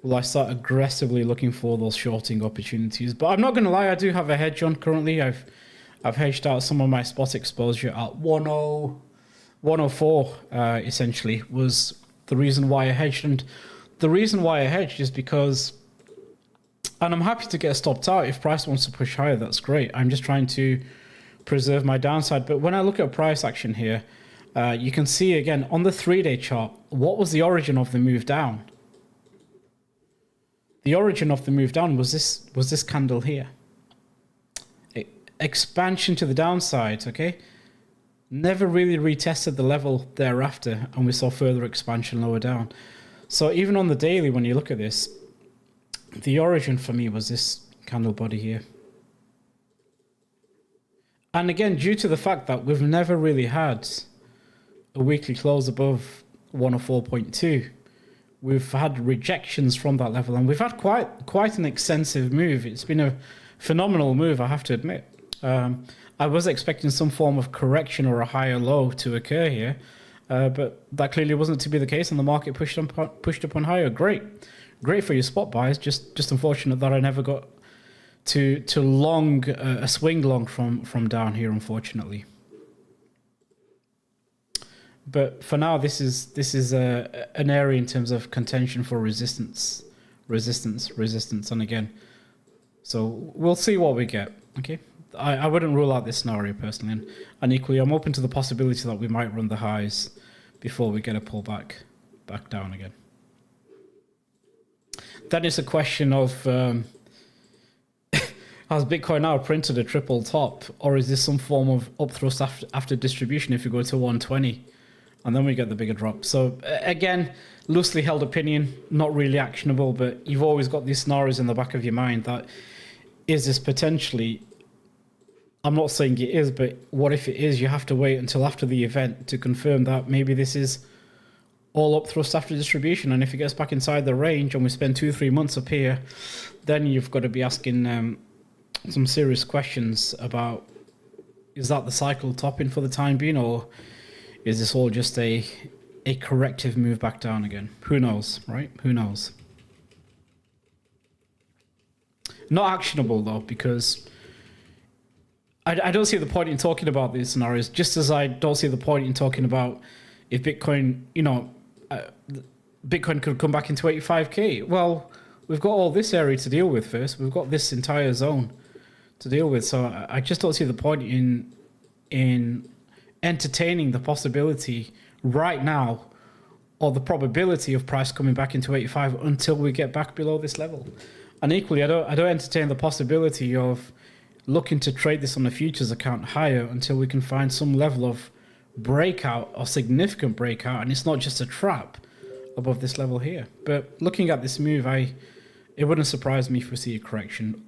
will I start aggressively looking for those shorting opportunities. But I'm not going to lie, I do have a hedge on currently. I've hedged out some of my spot exposure at 104, essentially, was the reason why I hedged. And the reason why I hedged is because, and I'm happy to get stopped out if price wants to push higher, that's great. I'm just trying to preserve my downside. But when I look at price action here, you can see again on the 3-day chart, what was the origin of the move down? The origin of the move down was this candle here. Expansion to the downside, okay? Never really retested the level thereafter, and we saw further expansion lower down. So even on the daily, when you look at this, the origin for me was this candle body here. And again, due to the fact that we've never really had a weekly close above 104.2, we've had rejections from that level, and we've had quite an extensive move. It's been a phenomenal move, I have to admit. I was expecting some form of correction or a higher low to occur here, but that clearly wasn't to be the case, and the market pushed up on higher. Great for your spot buys. Just unfortunate that I never got to long a swing long from down here, unfortunately. But for now, this is an area in terms of contention for resistance, and again, so we'll see what we get. Okay. I wouldn't rule out this scenario personally, and equally, I'm open to the possibility that we might run the highs before we get a pullback back down again. Then it's a question of has Bitcoin now printed a triple top, or is this some form of upthrust after distribution if you go to 120 and then we get the bigger drop. So again, loosely held opinion, not really actionable, but you've always got these scenarios in the back of your mind that, is this potentially, I'm not saying it is, but what if it is? You have to wait until after the event to confirm that maybe this is all up thrust after distribution. And if it gets back inside the range and we spend 2-3 months up here, then you've got to be asking some serious questions about, is that the cycle topping for the time being, or is this all just a corrective move back down again? Who knows, right? Who knows? Not actionable though, because I don't see the point in talking about these scenarios, just as I don't see the point in talking about if Bitcoin, Bitcoin could come back into 85K. Well, we've got all this area to deal with first. We've got this entire zone to deal with. So I just don't see the point in entertaining the possibility right now, or the probability of price coming back into 85 until we get back below this level. And equally, I don't entertain the possibility of looking to trade this on a futures account higher until we can find some level of breakout or significant breakout, and it's not just a trap above this level here. But looking at this move, it wouldn't surprise me if we see a correction,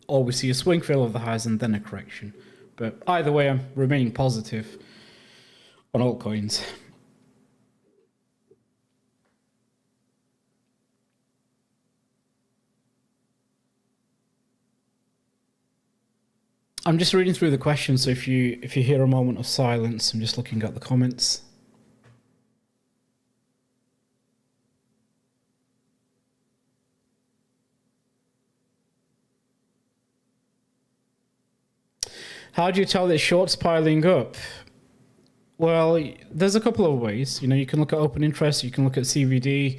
or we see a swing fail of the highs and then a correction. But either way, I'm remaining positive on altcoins. I'm just reading through the questions, so if you hear a moment of silence, I'm just looking at the comments. How do you tell that short's piling up? Well, there's a couple of ways. You can look at open interest, you can look at CVD,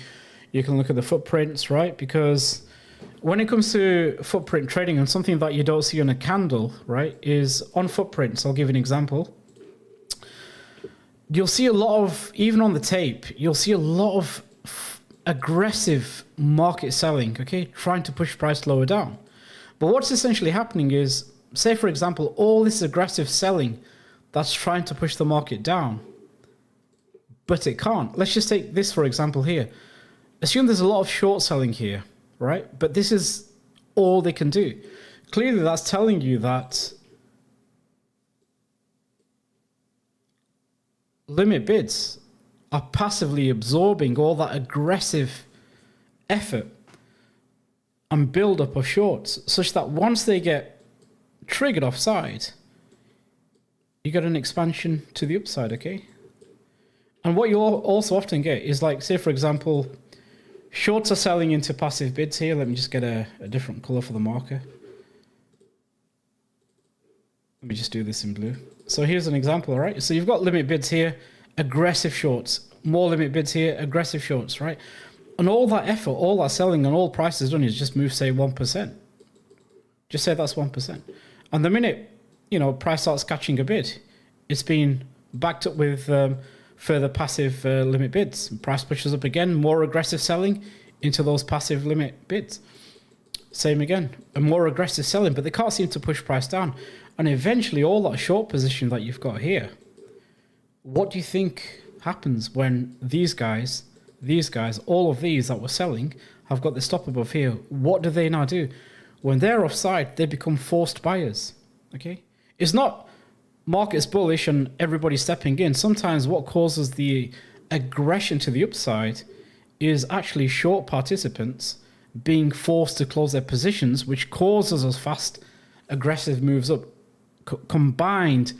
you can look at the footprints, right? Because when it comes to footprint trading, and something that you don't see on a candle, right, is on footprints. I'll give an example. You'll see a lot of, even on the tape, you'll see a lot of aggressive market selling, okay, trying to push price lower down. But what's essentially happening is, say, for example, all this aggressive selling that's trying to push the market down, but it can't. Let's just take this, for example, here. Assume there's a lot of short selling here, right? But this is all they can do. Clearly, that's telling you that limit bids are passively absorbing all that aggressive effort and build up of shorts, such that once they get triggered offside, you get an expansion to the upside, okay? And what you'll also often get is, like, say, for example, shorts are selling into passive bids here. Let me just get a different color for the marker. Let me just do this in blue. So here's an example, all right? So you've got limit bids here, aggressive shorts, more limit bids here, aggressive shorts, right? And all that effort, all that selling, and all price has done is just move, say, 1%. Just say that's 1%. And the minute, price starts catching a bid, it's been backed up with further passive limit bids. Price pushes up again, more aggressive selling into those passive limit bids. Same again, a more aggressive selling, but they can't seem to push price down. And eventually all that short position that you've got here, what do you think happens when these guys, all of these that were selling have got the stop above here? What do they now do? When they're offside, they become forced buyers, okay? It's not market's bullish and everybody stepping in. Sometimes what causes the aggression to the upside is actually short participants being forced to close their positions, which causes us fast, aggressive moves up, combined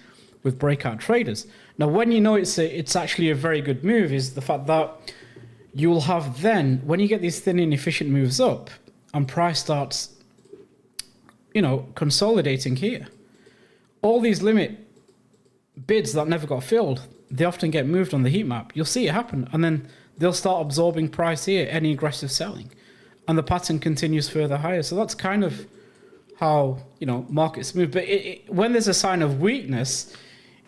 with breakout traders. Now, when you know it's actually a very good move is the fact that you'll have then, when you get these thin, inefficient moves up and price starts, consolidating here, all these limit bids that never got filled, they often get moved on the heat map. You'll see it happen, and then they'll start absorbing price here, any aggressive selling, and the pattern continues further higher. So that's kind of how markets move. But when there's a sign of weakness,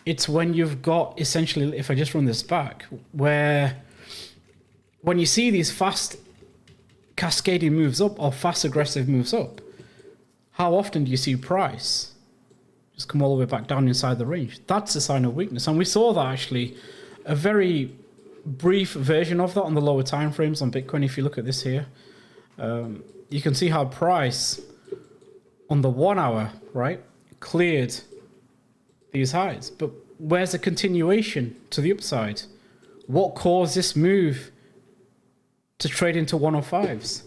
it's when you've got essentially, if I just run this back, where when you see these fast cascading moves up or fast aggressive moves up, how often do you see price just come all the way back down inside the range? That's a sign of weakness. And we saw that actually a very brief version of that on the lower time frames on Bitcoin. If you look at this here, you can see how price on the 1 hour, right, cleared these highs. But where's the continuation to the upside? What caused this move to trade into 105s?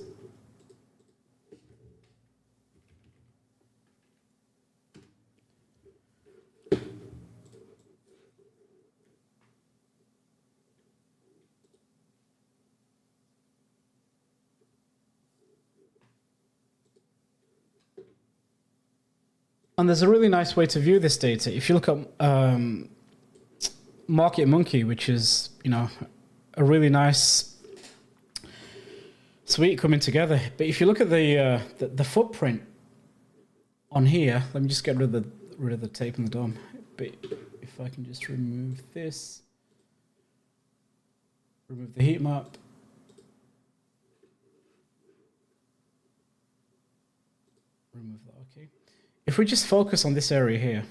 And there's a really nice way to view this data. If you look at Market Monkey, which is, you know, a really nice suite coming together. But if you look at the footprint on here, let me just get rid of the tape and the DOM. But if I can just remove this, remove the heat map. Remove that, okay. If we just focus on this area here,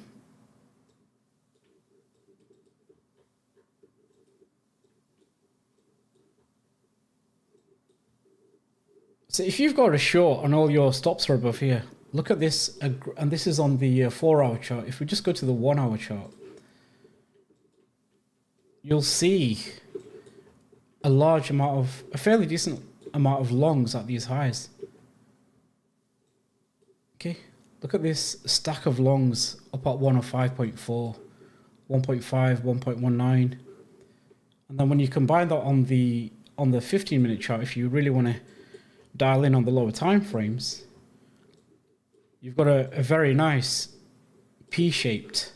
so if you've got a short and all your stops are above here, look at this, and this is on the 4 hour chart. If we just go to the 1 hour chart, you'll see a fairly decent amount of longs at these highs. Okay. Look at this stack of longs up at 105.4, 1.5, 1.19. And then when you combine that on the 15-minute chart, if you really want to dial in on the lower time frames, you've got a very nice P-shaped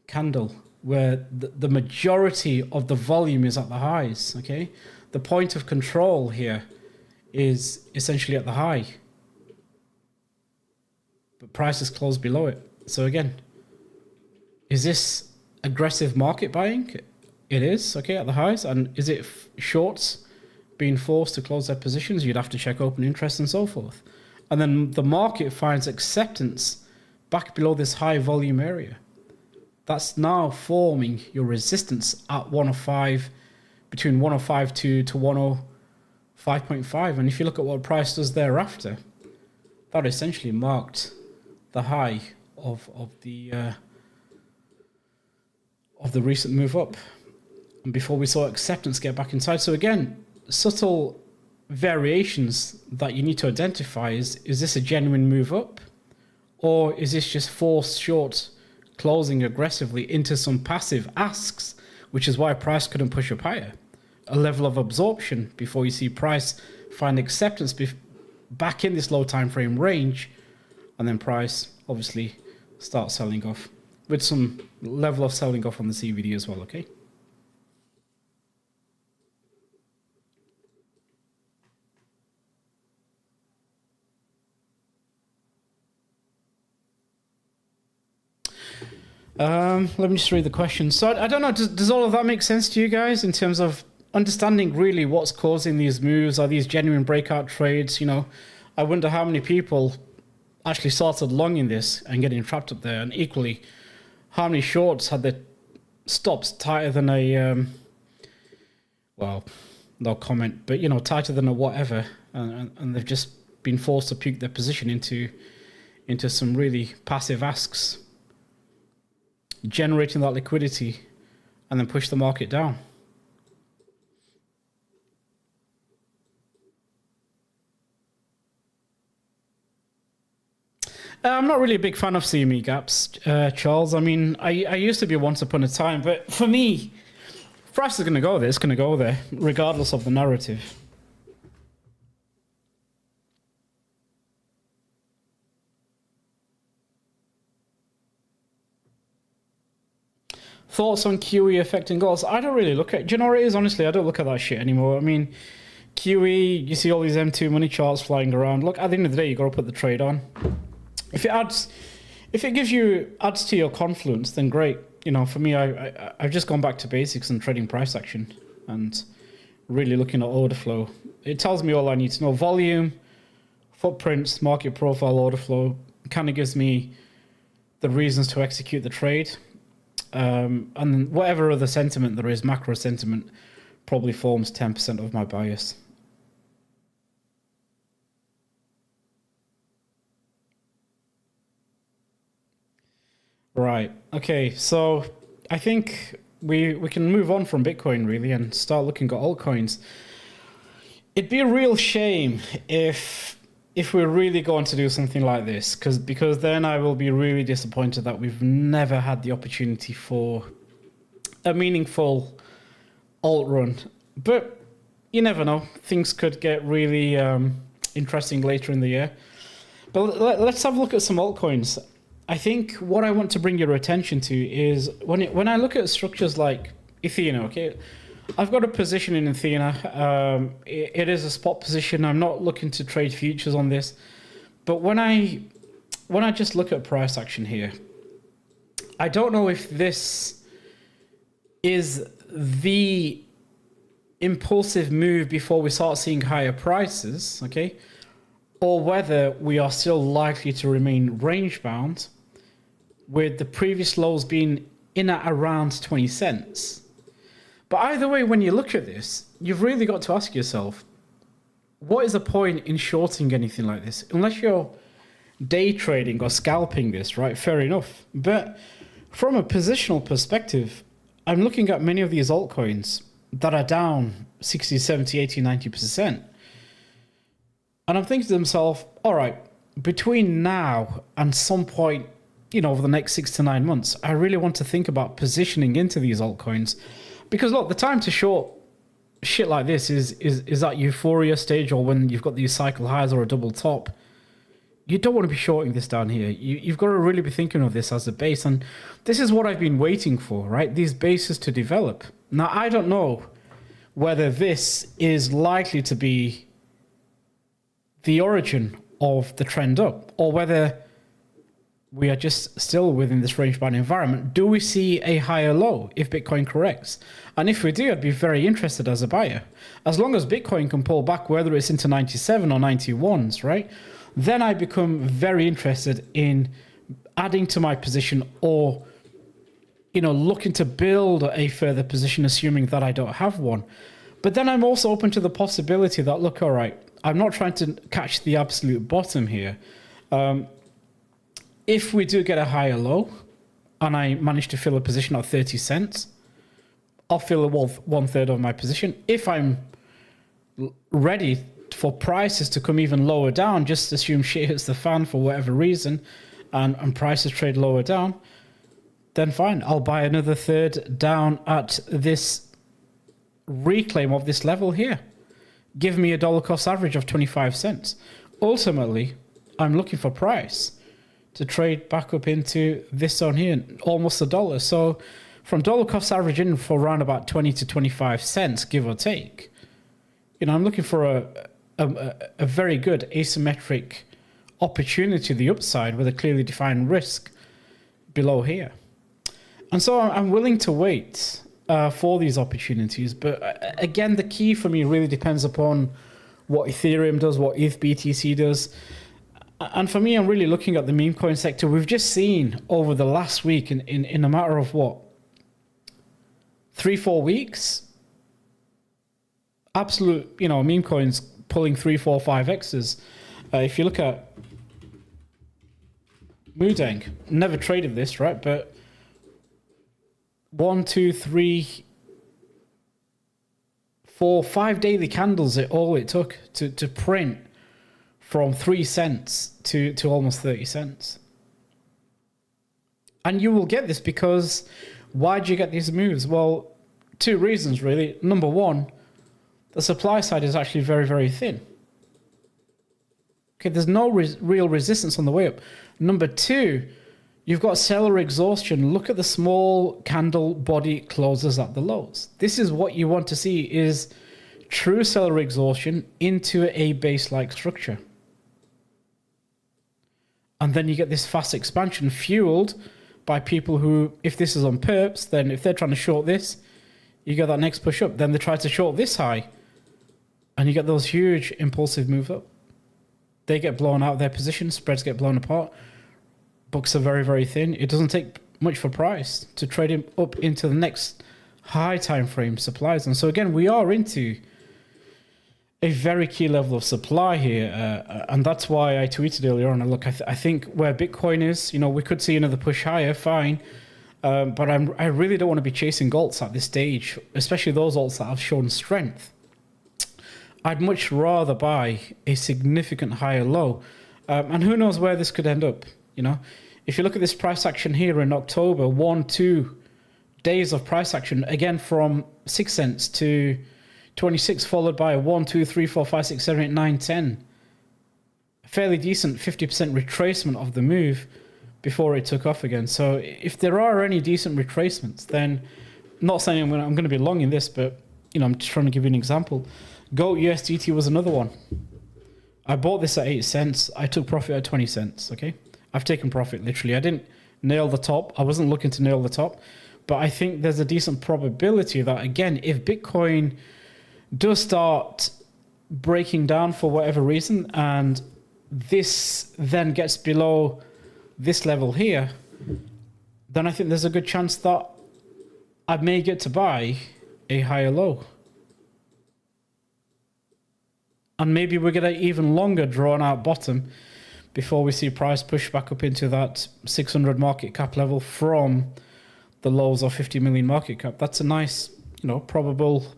candle where the majority of the volume is at the highs, okay? The point of control here is essentially at the high, but price is closed below it. So again, is this aggressive market buying? It is, okay, at the highs. And is it shorts being forced to close their positions? You'd have to check open interest and so forth. And then the market finds acceptance back below this high volume area. That's now forming your resistance at 105, between 105.2 to 105.5. And if you look at what price does thereafter, that essentially marked the high of the recent move up, and before we saw acceptance get back inside. So again, subtle variations that you need to identify is this a genuine move up, or is this just forced short closing aggressively into some passive asks, which is why price couldn't push up higher. A level of absorption before you see price find acceptance back in this low time frame range, and then price obviously starts selling off with some level of selling off on the CVD as well, okay? Let me just read the question. So I don't know, does all of that make sense to you guys in terms of understanding really what's causing these moves? Are these genuine breakout trades? You know, I wonder how many people actually started longing this and getting trapped up there, and equally, how many shorts had their stops tighter than a, well, no comment, but, you know, tighter than a whatever, and they've just been forced to puke their position into some really passive asks, generating that liquidity, and then push the market down. I'm not really a big fan of CME gaps, Charles. I mean, I used to be once upon a time, but for me, price is going to go there. It's going to go there, regardless of the narrative. Thoughts on QE affecting goals? I don't really look at. Do you know what it is? Honestly, I don't look at that shit anymore. I mean, QE, you see all these M2 money charts flying around. Look, at the end of the day, you got to put the trade on. If it gives you adds to your confluence, then great. You know, for me, I've just gone back to basics and trading price action and really looking at order flow. It tells me all I need to know. Volume, footprints, market profile, order flow. Kind of gives me the reasons to execute the trade. And whatever other sentiment there is, macro sentiment, probably forms 10% of my bias. Right. Okay. So I think we can move on from Bitcoin really and start looking at altcoins. It'd be a real shame if we're really going to do something like this, because then I will be really disappointed that we've never had the opportunity for a meaningful alt run. But you never know. Things could get really interesting later in the year. But let's have a look at some altcoins. I think what I want to bring your attention to is when I look at structures like Athena, okay, I've got a position in Athena. It is a spot position. I'm not looking to trade futures on this. But when I just look at price action here, I don't know if this is the impulsive move before we start seeing higher prices, okay, or whether we are still likely to remain range bound with the previous lows being in at around 20 cents. But either way, when you look at this, you've really got to ask yourself, what is the point in shorting anything like this? Unless you're day trading or scalping this, right? Fair enough. But from a positional perspective, I'm looking at many of these altcoins that are down 60, 70, 80, 90%. And I'm thinking to myself, all right, between now and some point, over the next 6 to 9 months, I really want to think about positioning into these altcoins. Because look, the time to short shit like this is that euphoria stage, or when you've got these cycle highs or a double top. You don't want to be shorting this down here. You've got to really be thinking of this as a base. And this is what I've been waiting for, right? These bases to develop. Now, I don't know whether this is likely to be the origin of the trend up, or whether we are just still within this range-bound environment. Do we see a higher low if Bitcoin corrects? And if we do, I'd be very interested as a buyer. As long as Bitcoin can pull back, whether it's into 97 or 91s, right? Then I become very interested in adding to my position, or looking to build a further position, assuming that I don't have one. But then I'm also open to the possibility that, look, all right, I'm not trying to catch the absolute bottom here. If we do get a higher low and I manage to fill a position at 30 cents, I'll fill 1/3 of my position. If I'm ready for prices to come even lower down, just assume shit hits the fan for whatever reason, and prices trade lower down, then fine, I'll buy another 1/3 down at this reclaim of this level here. Give me a dollar cost average of 25 cents. Ultimately, I'm looking for price to trade back up into this zone here, almost $1. So from dollar cost average in for around about 20 to 25 cents, give or take, I'm looking for a very good asymmetric opportunity to the upside with a clearly defined risk below here. And so I'm willing to wait for these opportunities. But again, the key for me really depends upon what Ethereum does, what ETH BTC does. And for me, I'm really looking at the meme coin sector. We've just seen over the last week, in a matter of 3-4 weeks, absolute, meme coins pulling 3, 4, 5x's. If you look at Moodeng, never traded this, right? But 1, 2, 3, 4, 5 daily candles, it took to print from 3 cents to almost 30 cents. And you will get this because why do you get these moves? Well, 2 reasons really. Number one, the supply side is actually very, very thin. Okay, there's no real resistance on the way up. Number 2, you've got seller exhaustion. Look at the small candle body closes at the lows. This is what you want to see, is true seller exhaustion into a base-like structure. And then you get this fast expansion fueled by people who, if this is on perps, then if they're trying to short this, you get that next push up. Then they try to short this high, and you get those huge impulsive moves up. They get blown out of their position, spreads get blown apart. Books are very, very thin. It doesn't take much for price to trade him up into the next high time frame supplies. And so again, we are into a very key level of supply here, and that's why I tweeted earlier on. Look, I think where Bitcoin is, we could see another push higher, fine, but I really don't want to be chasing alts at this stage, especially those alts that have shown strength. I'd much rather buy a significant higher low, and who knows where this could end up. If you look at this price action here in October, 1-2 days of price action, again from 6 cents to 26, followed by a 1, 2, 3, 4, 5, 6, 7, 8, 9, 10. A fairly decent 50% retracement of the move before it took off again. So if there are any decent retracements, then I'm not saying I'm going to be long in this, but I'm just trying to give you an example. Goat USDT was another one. I bought this at 8 cents. I took profit at 20 cents. Okay, I've taken profit literally. I didn't nail the top. I wasn't looking to nail the top, but I think there's a decent probability that, again, if Bitcoin does start breaking down for whatever reason, and this then gets below this level here, then I think there's a good chance that I may get to buy a higher low. And maybe we get an even longer drawn out bottom before we see price push back up into that 600 market cap level from the lows of 50 million market cap. That's a nice, probable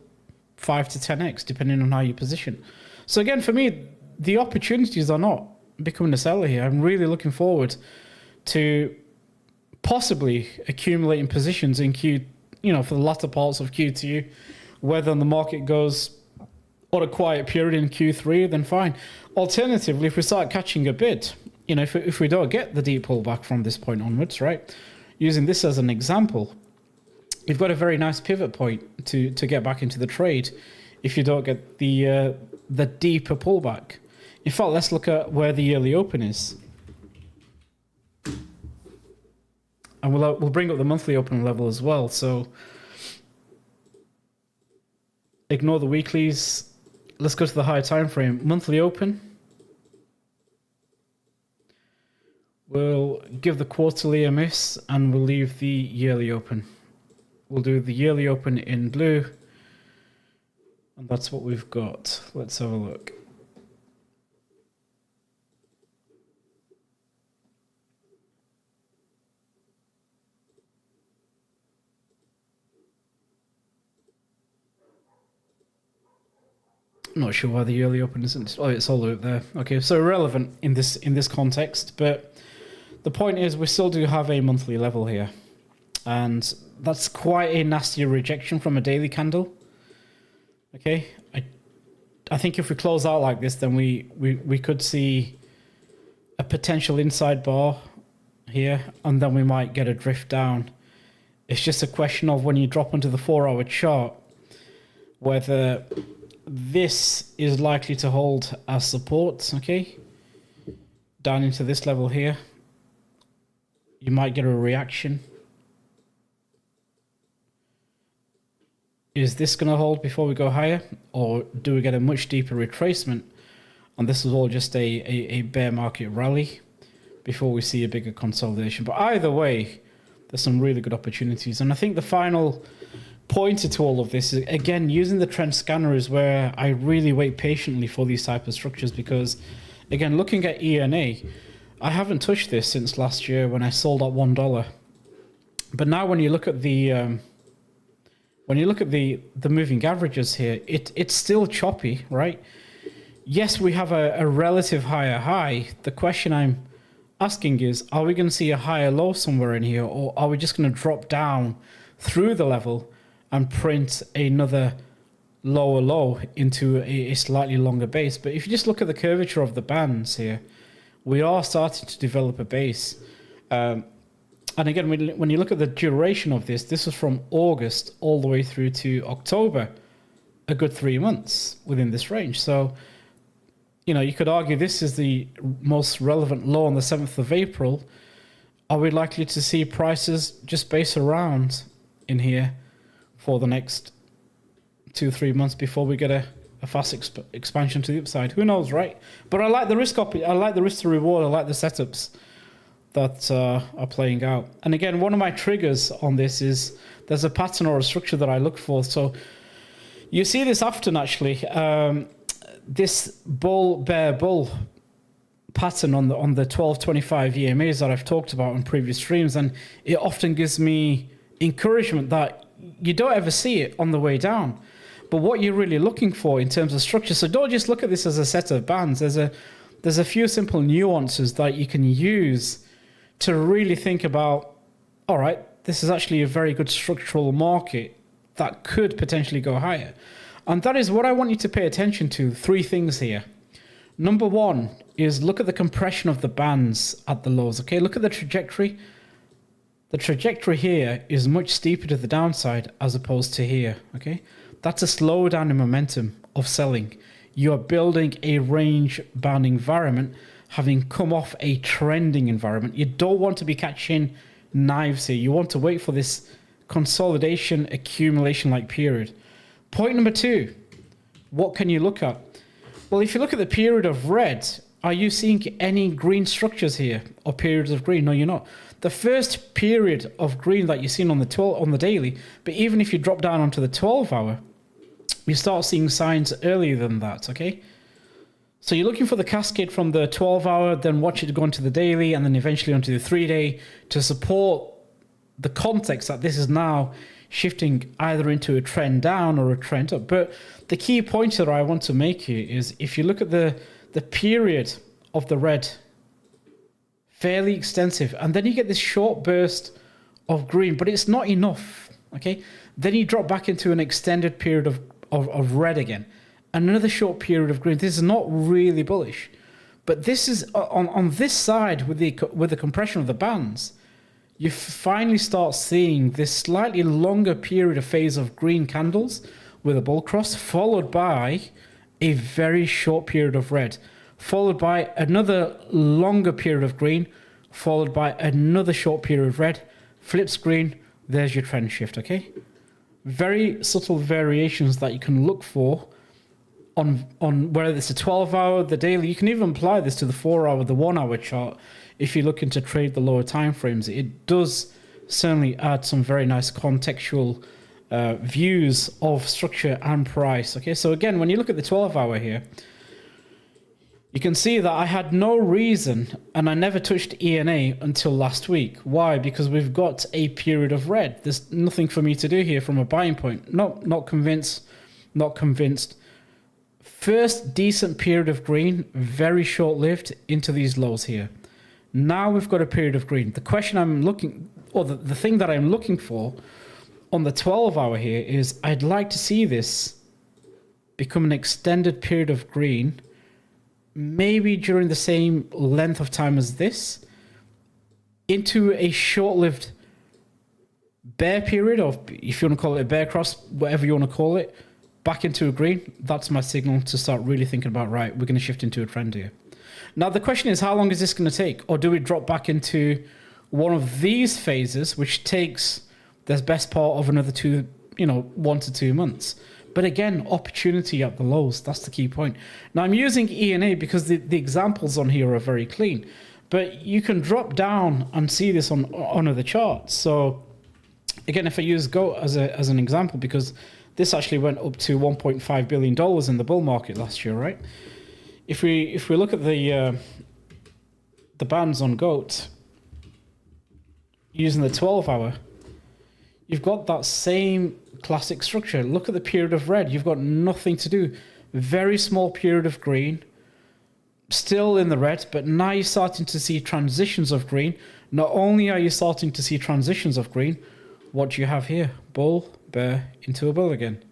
5 to 10x, depending on how you position. So again, for me, the opportunities are not becoming a seller here. I'm really looking forward to possibly accumulating positions in for the latter parts of Q2. Whether the market goes on a quiet period in Q3, then fine. Alternatively, if we start catching a bid, if we don't get the deep pullback from this point onwards, right? Using this as an example, you've got a very nice pivot point to get back into the trade if you don't get the deeper pullback. In fact, let's look at where the yearly open is. And we'll bring up the monthly open level as well. So ignore the weeklies. Let's go to the higher time frame. Monthly open. We'll give the quarterly a miss and we'll leave the yearly open. We'll do the yearly open in blue. And that's what we've got. Let's have a look. I'm not sure why the yearly open isn't. Oh, it's all out there. Okay, so irrelevant in this context, but the point is we still do have a monthly level here, and that's quite a nasty rejection from a daily candle. Okay, I think if we close out like this, then we could see a potential inside bar here, and then we might get a drift down. It's just a question of when you drop onto the 4-hour chart, whether this is likely to hold as support, okay? Down into this level here. You might get a reaction. Is this going to hold before we go higher? Or do we get a much deeper retracement? And this is all just a bear market rally before we see a bigger consolidation. But either way, there's some really good opportunities. And I think the final pointer to all of this is, again, using the trend scanner is where I really wait patiently for these type of structures, because again, looking at ENA, I haven't touched this since last year when I sold at $1. But now when you look at the moving averages here, it's still choppy, right? Yes, we have a relative higher high. The question I'm asking is, are we going to see a higher low somewhere in here, or are we just going to drop down through the level and print another lower low into a slightly longer base? But if you just look at the curvature of the bands here, we are starting to develop a base. And again, when you look at the duration of this was from August all the way through to October, a good 3 months within this range. So, you could argue this is the most relevant low on the 7th of April. Are we likely to see prices just base around in here for the next 2-3 months before we get a fast expansion to the upside? Who knows, right? But I like the risk I like the risk to reward. I like the setups. that are playing out. And again, one of my triggers on this is there's a pattern or a structure that I look for. So you see this often, actually, this bull, bear, bull pattern on the 1225 EMAs that I've talked about in previous streams, and it often gives me encouragement that you don't ever see it on the way down. But what you're really looking for in terms of structure, so don't just look at this as a set of bands. There's a few simple nuances that you can use to really think about, all right, this is actually a very good structural market that could potentially go higher. And that is what I want you to pay attention to. 3 things here. Number 1 is look at the compression of the bands at the lows. Okay, look at the trajectory. The trajectory here is much steeper to the downside as opposed to here. Okay, that's a slowdown in momentum of selling. You are building a range bound environment, having come off a trending environment. You don't want to be catching knives here. You want to wait for this consolidation, accumulation-like period. Point number 2, what can you look at? Well, if you look at the period of red, are you seeing any green structures here or periods of green? No, you're not. The first period of green that you've seen on the daily, but even if you drop down onto the 12-hour, you start seeing signs earlier than that, okay? So you're looking for the cascade from the 12-hour, then watch it go into the daily, and then eventually onto the 3-day to support the context that this is now shifting either into a trend down or a trend up. But the key point that I want to make here is if you look at the period of the red, fairly extensive, and then you get this short burst of green, but it's not enough, okay? Then you drop back into an extended period of red again. Another short period of green. This is not really bullish, but this is on this side with the compression of the bands. You finally start seeing this slightly longer period of phase of green candles with a bull cross, followed by a very short period of red, followed by another longer period of green, followed by another short period of red, flips green. There's your trend shift. Okay, very subtle variations that you can look for on whether it's a 12-hour, the daily. You can even apply this to the 4-hour, the 1-hour chart. If you're looking to trade the lower time frames, it does certainly add some very nice contextual views of structure and price. Okay, so again, when you look at the 12-hour here, you can see that I had no reason, and I never touched ENA until last week. Why? Because we've got a period of red. There's nothing for me to do here from a buying point. Not convinced. Not convinced. First decent period of green, very short-lived into these lows here. Now we've got a period of green. The question I'm looking, or the thing that I'm looking for on the 12-hour here is I'd like to see this become an extended period of green, maybe during the same length of time as this, into a short-lived bear period, or if you want to call it a bear cross, whatever you want to call it, back into a green. That's my signal to start really thinking about, right, we're going to shift into a trend here. Now, the question is, how long is this going to take? Or do we drop back into one of these phases, which takes the best part of another 1 to 2 months? But again, opportunity at the lows. That's the key point. Now, I'm using ENA because the examples on here are very clean. But you can drop down and see this on other charts. So again, if I use GOAT as an example, because this actually went up to $1.5 billion in the bull market last year, right? If we look at the bands on GOAT using the 12-hour, you've got that same classic structure. Look at the period of red. You've got nothing to do. Very small period of green, still in the red, but now you're starting to see transitions of green. Not only are you starting to see transitions of green, what do you have here? Bull, bear, into a bull again.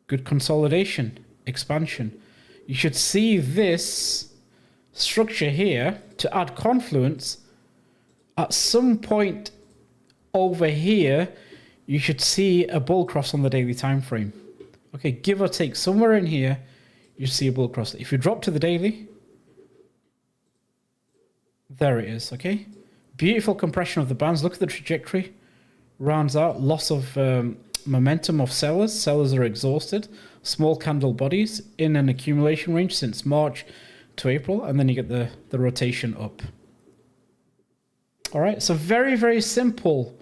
Good consolidation, expansion. You should see this structure here to add confluence. At some point over here, you should see a bull cross on the daily time frame. Okay, give or take, somewhere in here, you see a bull cross. If you drop to the daily, there it is, okay? Beautiful compression of the bands. Look at the trajectory. Rounds out, loss of momentum of sellers. Sellers are exhausted. Small candle bodies in an accumulation range since March to April, and then you get the rotation up. All right, so very, very simple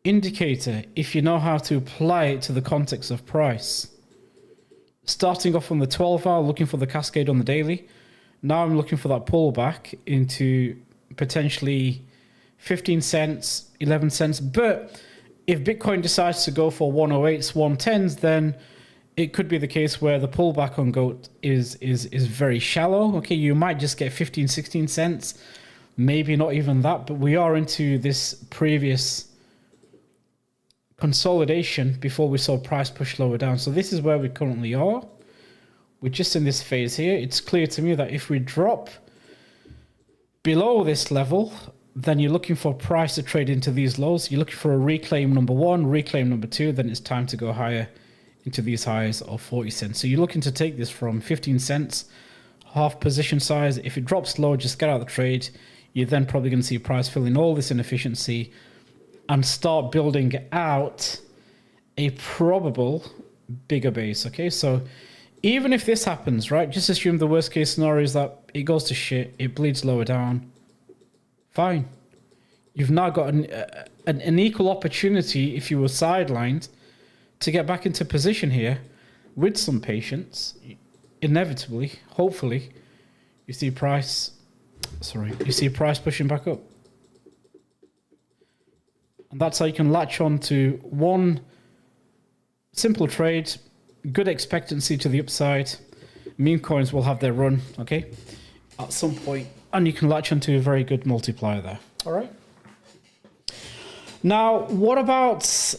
indicator if you know how to apply it to the context of price. Starting off on the 12-hour, looking for the cascade on the daily. Now I'm looking for that pullback into potentially 15 cents, 11 cents. But if Bitcoin decides to go for 108s, 110s, then it could be the case where the pullback on GOAT is very shallow. Okay, you might just get 15, 16 cents, maybe not even that, but we are into this previous consolidation before we saw price push lower down. So this is where we currently are. We're just in this phase here. It's clear to me that if we drop below this level, then you're looking for price to trade into these lows. You're looking for a reclaim number one, reclaim number two, then it's time to go higher into these highs of 40 cents. So you're looking to take this from 15 cents, half position size. If it drops low, just get out of the trade. You're then probably going to see price fill in all this inefficiency and start building out a probable bigger base. Okay, so even if this happens, right, just assume the worst case scenario is that it goes to shit, it bleeds lower down. Fine. You've now got an equal opportunity, if you were sidelined, to get back into position here with some patience. Inevitably, hopefully, you see price pushing back up. And that's how you can latch on to one simple trade, good expectancy to the upside. Meme coins will have their run, okay, at some point, and you can latch onto a very good multiplier there. All right. Now, what about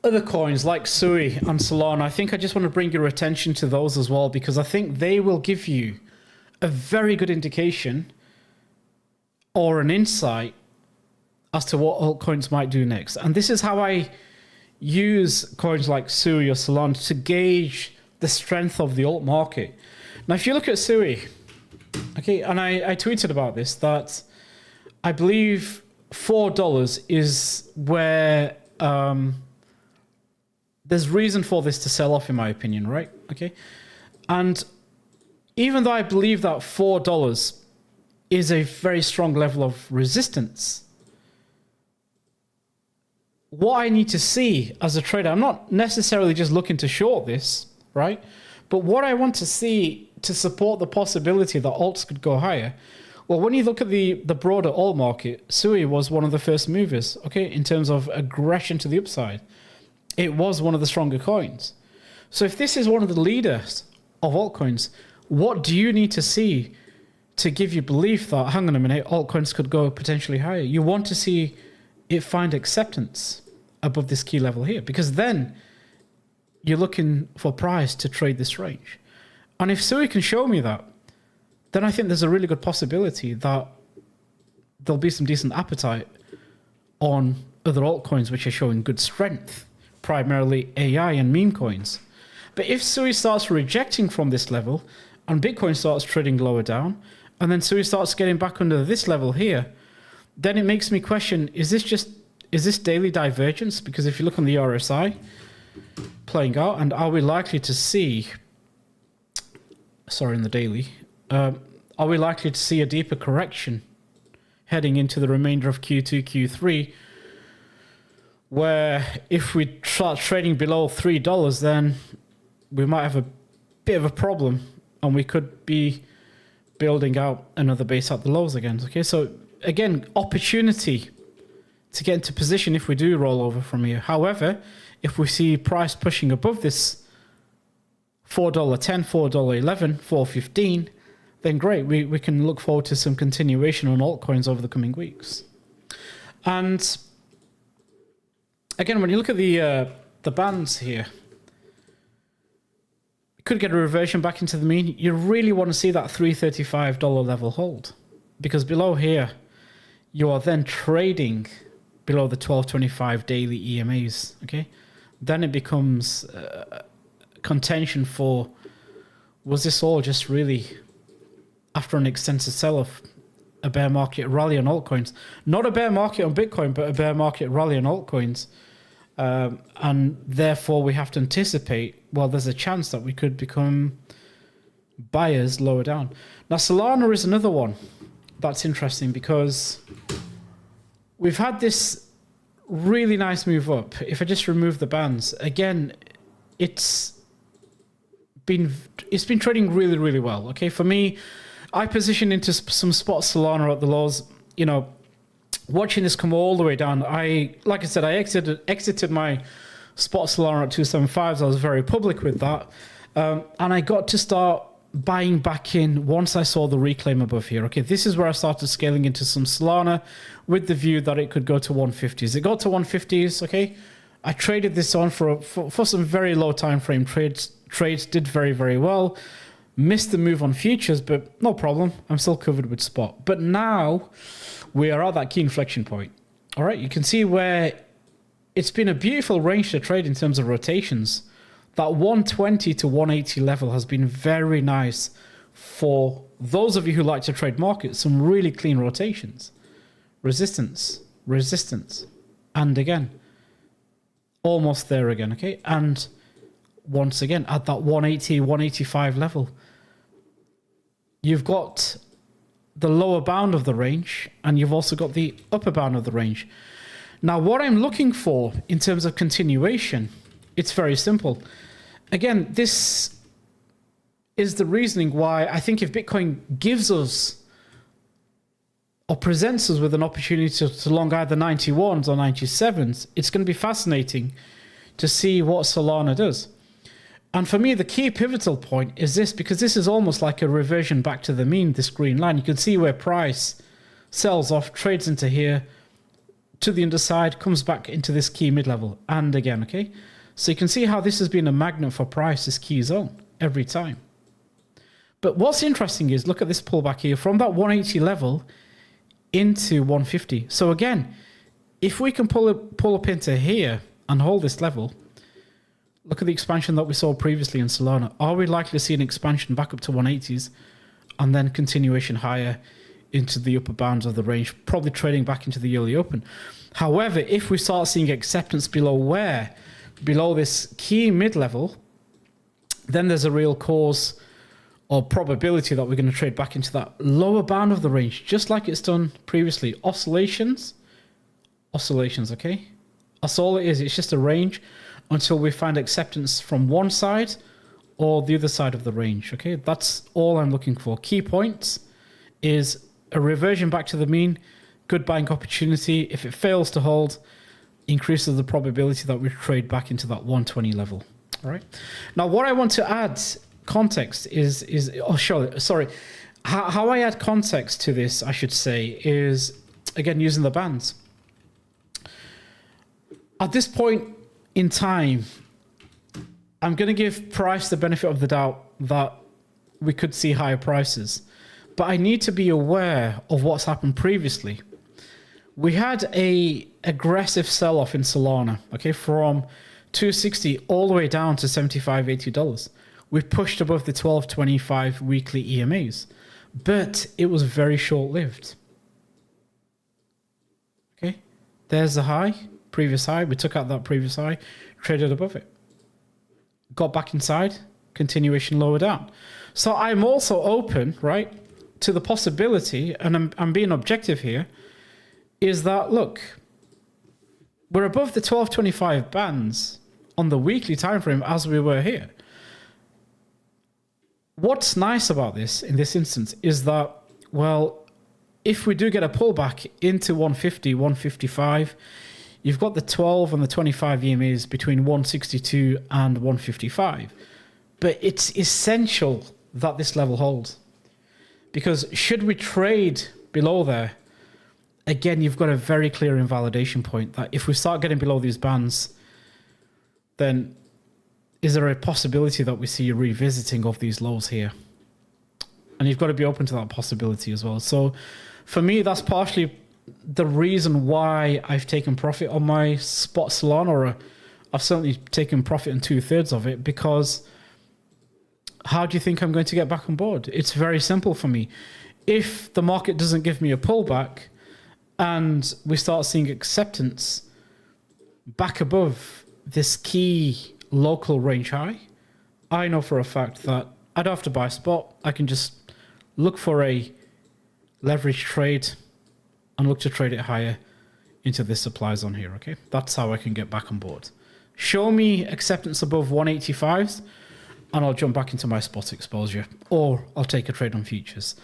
other coins like Sui and Solana? I think I just want to bring your attention to those as well, because I think they will give you a very good indication or an insight as to what altcoins might do next. And this is how I use coins like Sui or Solana to gauge the strength of the alt market. Now, if you look at Sui, okay, and I tweeted about this, that I believe $4 is where there's reason for this to sell off, in my opinion, right? Okay. And even though I believe that $4 is a very strong level of resistance, what I need to see as a trader, I'm not necessarily just looking to short this, right? But what I want to see to support the possibility that alts could go higher, well, when you look at the broader alt market, Sui was one of the first movers, okay, in terms of aggression to the upside. It was one of the stronger coins. So if this is one of the leaders of altcoins, what do you need to see to give you belief that, hang on a minute, altcoins could go potentially higher? You want to see it find acceptance above this key level here, because then you're looking for price to trade this range. And if Sui can show me that, then I think there's a really good possibility that there'll be some decent appetite on other altcoins which are showing good strength, primarily AI and meme coins. But if Sui starts rejecting from this level and Bitcoin starts trading lower down, and then Sui starts getting back under this level here, then it makes me question, is this daily divergence? Because if you look on the RSI playing out, and are we likely to see, in the daily, are we likely to see a deeper correction heading into the remainder of Q2, Q3, where if we start trading below $3, then we might have a bit of a problem and we could be building out another base at the lows again. Okay, so again, opportunity to get into position if we do roll over from here. However, if we see price pushing above this $4.10, $4.11, $4.15, then great. We can look forward to some continuation on altcoins over the coming weeks. And again, when you look at the bands here, you could get a reversion back into the mean. You really want to see that $3.35 level hold, because below here, you are then trading below the 12.25 daily EMAs. Okay, then it becomes contention for, was this all just really, after an extensive sell-off, a bear market rally on altcoins? Not a bear market on Bitcoin, but a bear market rally on altcoins. And therefore we have to anticipate, well, there's a chance that we could become buyers lower down. Now, Solana is another one that's interesting because we've had this really nice move up. If I just remove the bands, again, it's been trading really, really well. Okay, for me, I positioned into some spot Solana at the lows. You know, watching this come all the way down, like I said, I exited my spot Solana at 275s. I was very public with that, and I got to start buying back in once I saw the reclaim above here. Okay, this is where I started scaling into some Solana with the view that it could go to 150s. It got to 150s. Okay, I traded this on for some very low time frame trades. Did very, very well. Missed the move on futures, but no problem. I'm still covered with spot. But now we are at that key inflection point. All right, you can see where it's been a beautiful range to trade in terms of rotations. That 120 to 180 level has been very nice for those of you who like to trade markets. Some really clean rotations. Resistance, resistance, and again. Almost there again, okay? And once again, at that 180, 185 level, you've got the lower bound of the range, and you've also got the upper bound of the range. Now, what I'm looking for in terms of continuation, it's very simple. Again, this is the reasoning why I think if Bitcoin gives us or presents us with an opportunity to long either 91s or 97s, it's going to be fascinating to see what Solana does. And for me, the key pivotal point is this, because this is almost like a reversion back to the mean, this green line. You can see where price sells off, trades into here, to the underside, comes back into this key mid-level, and again, okay? So you can see how this has been a magnet for price, this key zone, every time. But what's interesting is, look at this pullback here, from that 180 level into 150. So again, if we can pull up into here and hold this level, look at the expansion that we saw previously in Solana. Are we likely to see an expansion back up to 180s and then continuation higher into the upper bounds of the range, probably trading back into the early open? However, if we start seeing acceptance below this key mid-level, then there's a real cause or probability that we're going to trade back into that lower bound of the range, just like it's done previously. Oscillations, okay? That's all it is. It's just a range until we find acceptance from one side or the other side of the range, okay? That's all I'm looking for. Key points is a reversion back to the mean, good buying opportunity. If it fails to hold, increases the probability that we trade back into that 120 level, all right? Now, what I want to add context how I add context to this, I should say, is, again, using the bands. At this point in time, I'm going to give price the benefit of the doubt that we could see higher prices. But I need to be aware of what's happened previously. We had a aggressive sell-off in Solana, okay, from 260 all the way down to $75, $80. We pushed above the 1225 weekly EMAs, but it was very short-lived. Okay, there's the high, previous high. We took out that previous high, traded above it. Got back inside, continuation lower down. So I'm also open, right, to the possibility, and I'm being objective here, is that, look, we're above the 1225 bands on the weekly time frame as we were here. What's nice about this in this instance is that, well, if we do get a pullback into 150, 155, you've got the 12 and the 25 EMAs between 162 and 155. But it's essential that this level holds. Because should we trade below there, again, you've got a very clear invalidation point that if we start getting below these bands, then is there a possibility that we see a revisiting of these lows here? And you've got to be open to that possibility as well. So for me, that's partially the reason why I've taken profit on my spot Solana, or I've certainly taken profit in 2/3 of it, because how do you think I'm going to get back on board? It's very simple for me. If the market doesn't give me a pullback and we start seeing acceptance back above this key local range high, I know for a fact that I don't have to buy spot. I can just look for a leverage trade, and look to trade it higher into this supply zone here, okay? That's how I can get back on board. Show me acceptance above 185s, and I'll jump back into my spot exposure, or I'll take a trade on futures.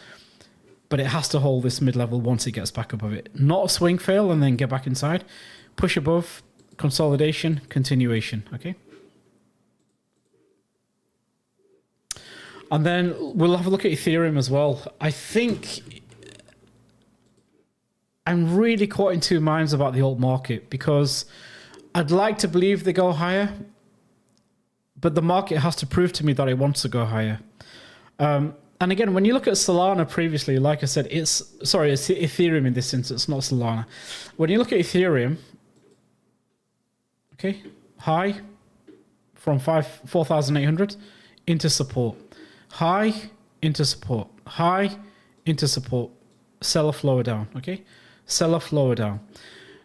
But it has to hold this mid-level once it gets back above it. Not a swing fail and then get back inside. Push above, consolidation, continuation, okay? And then we'll have a look at Ethereum as well. I think I'm really caught in two minds about the alt market, because I'd like to believe they go higher, but the market has to prove to me that it wants to go higher. And again, when you look at Solana previously, like I said, it's Ethereum in this instance, not Solana. When you look at Ethereum, okay, high from 4,800 into support, high into support, high into support, sell off lower down, okay, sell off lower down.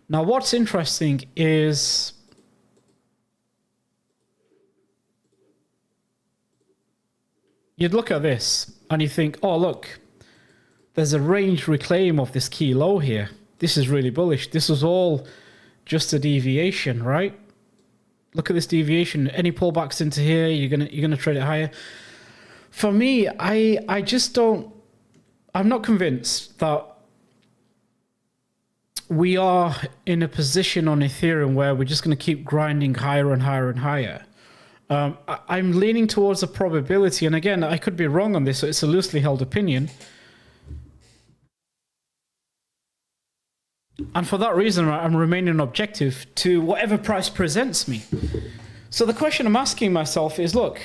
Now, what's interesting is you'd look at this and you think, oh, look, there's a range reclaim of this key low here. This is really bullish. This was all just a deviation, right? Look at this deviation. Any pullbacks into here, you're gonna trade it higher. For me, I just don't. I'm not convinced that we are in a position on Ethereum where we're just going to keep grinding higher and higher and higher. I'm leaning towards a probability, and again, I could be wrong on this, so it's a loosely held opinion. And for that reason, I'm remaining objective to whatever price presents me. So the question I'm asking myself is, look,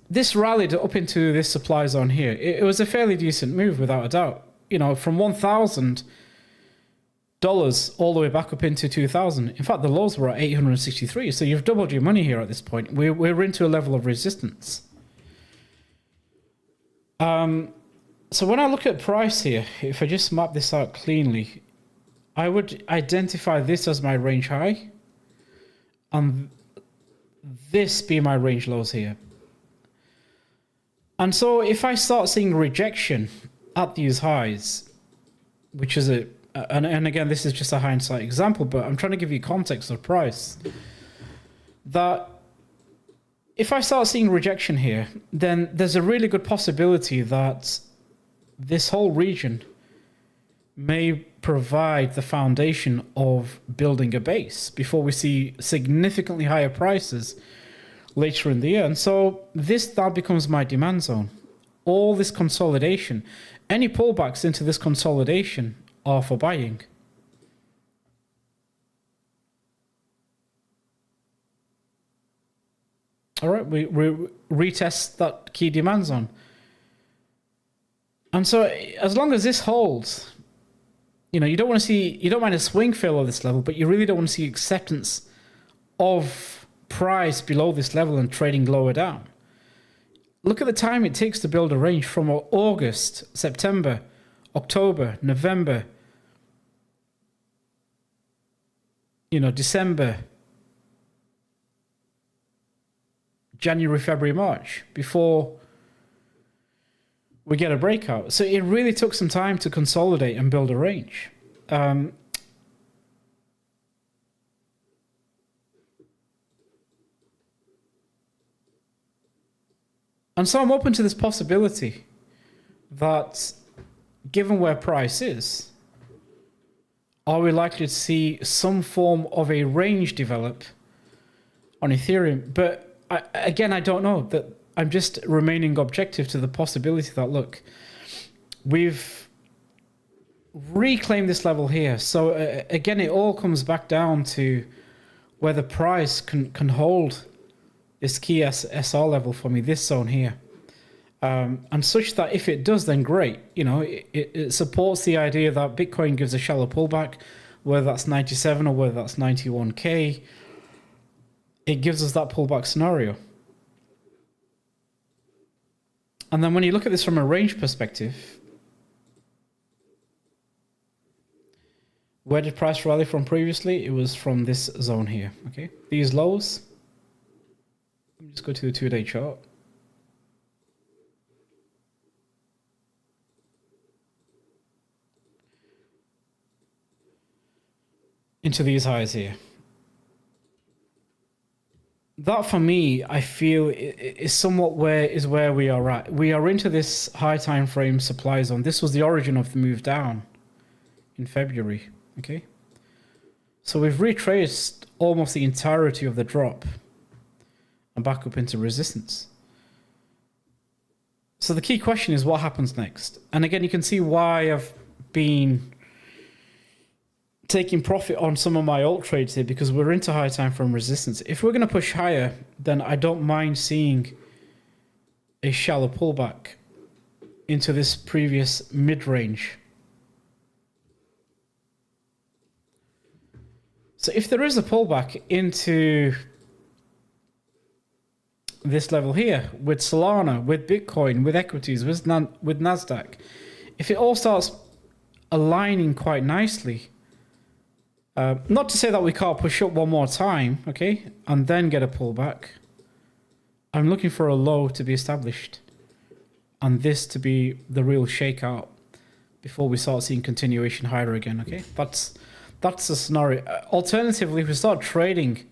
this rallied up into this supply zone here. It was a fairly decent move, without a doubt. You know, from $1,000 all the way back up into 2,000. In fact, the lows were at 863. So you've doubled your money here at this point. We're into a level of resistance. So when I look at price here, if I just map this out cleanly, I would identify this as my range high, and this be my range lows here. And so if I start seeing rejection at these highs, which is and again, this is just a hindsight example, but I'm trying to give you context of price, that if I start seeing rejection here, then there's a really good possibility that this whole region may provide the foundation of building a base before we see significantly higher prices later in the year. And so this now becomes my demand zone. All this consolidation, any pullbacks into this consolidation are for buying. All right, we retest that key demand zone. And so as long as this holds, you know, you don't mind a swing fail at this level, but you really don't want to see acceptance of price below this level and trading lower down. Look at the time it takes to build a range from August, September, October, November, December, January, February, March, before we get a breakout. So it really took some time to consolidate and build a range. And so I'm open to this possibility that, given where price is, are we likely to see some form of a range develop on Ethereum? But again, I don't know. That I'm just remaining objective to the possibility that, look, we've reclaimed this level here. So again, it all comes back down to whether price can hold this key SR level for me, this zone here. And such that if it does, then great. You know, it supports the idea that Bitcoin gives a shallow pullback, whether that's 97 or whether that's 91K. It gives us that pullback scenario. And then when you look at this from a range perspective, where did price rally from previously? It was from this zone here, okay? These lows, let me just go to the 2-day chart. into these highs here. That for me, I feel is somewhat where we are at. We are into this high time frame supply zone. This was the origin of the move down in February. Okay, so we've retraced almost the entirety of the drop and back up into resistance. So the key question is what happens next. And again, you can see why I've been taking profit on some of my alt trades here, because we're into high time frame resistance. If we're going to push higher, then I don't mind seeing a shallow pullback into this previous mid-range. So if there is a pullback into this level here with Solana, with Bitcoin, with Equities, with Nasdaq, if it all starts aligning quite nicely, not to say that we can't push up one more time, okay, and then get a pullback. I'm looking for a low to be established and this to be the real shakeout before we start seeing continuation higher again, okay? That's the scenario. Alternatively, if we start trading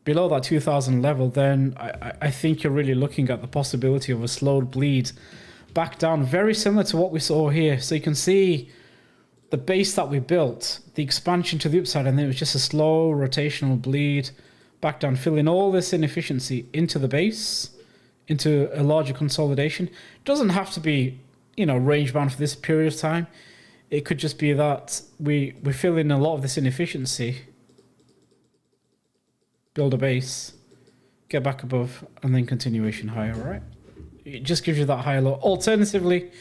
below that 2000 level, then I think you're really looking at the possibility of a slow bleed back down, very similar to what we saw here. So you can see the base that we built, the expansion to the upside, and then it was just a slow rotational bleed back down, filling all this inefficiency into the base, into a larger consolidation. It doesn't have to be, you know, range bound for this period of time. It could just be that we fill in a lot of this inefficiency, build a base, get back above, and then continuation higher, right? It just gives you that higher low. Alternatively,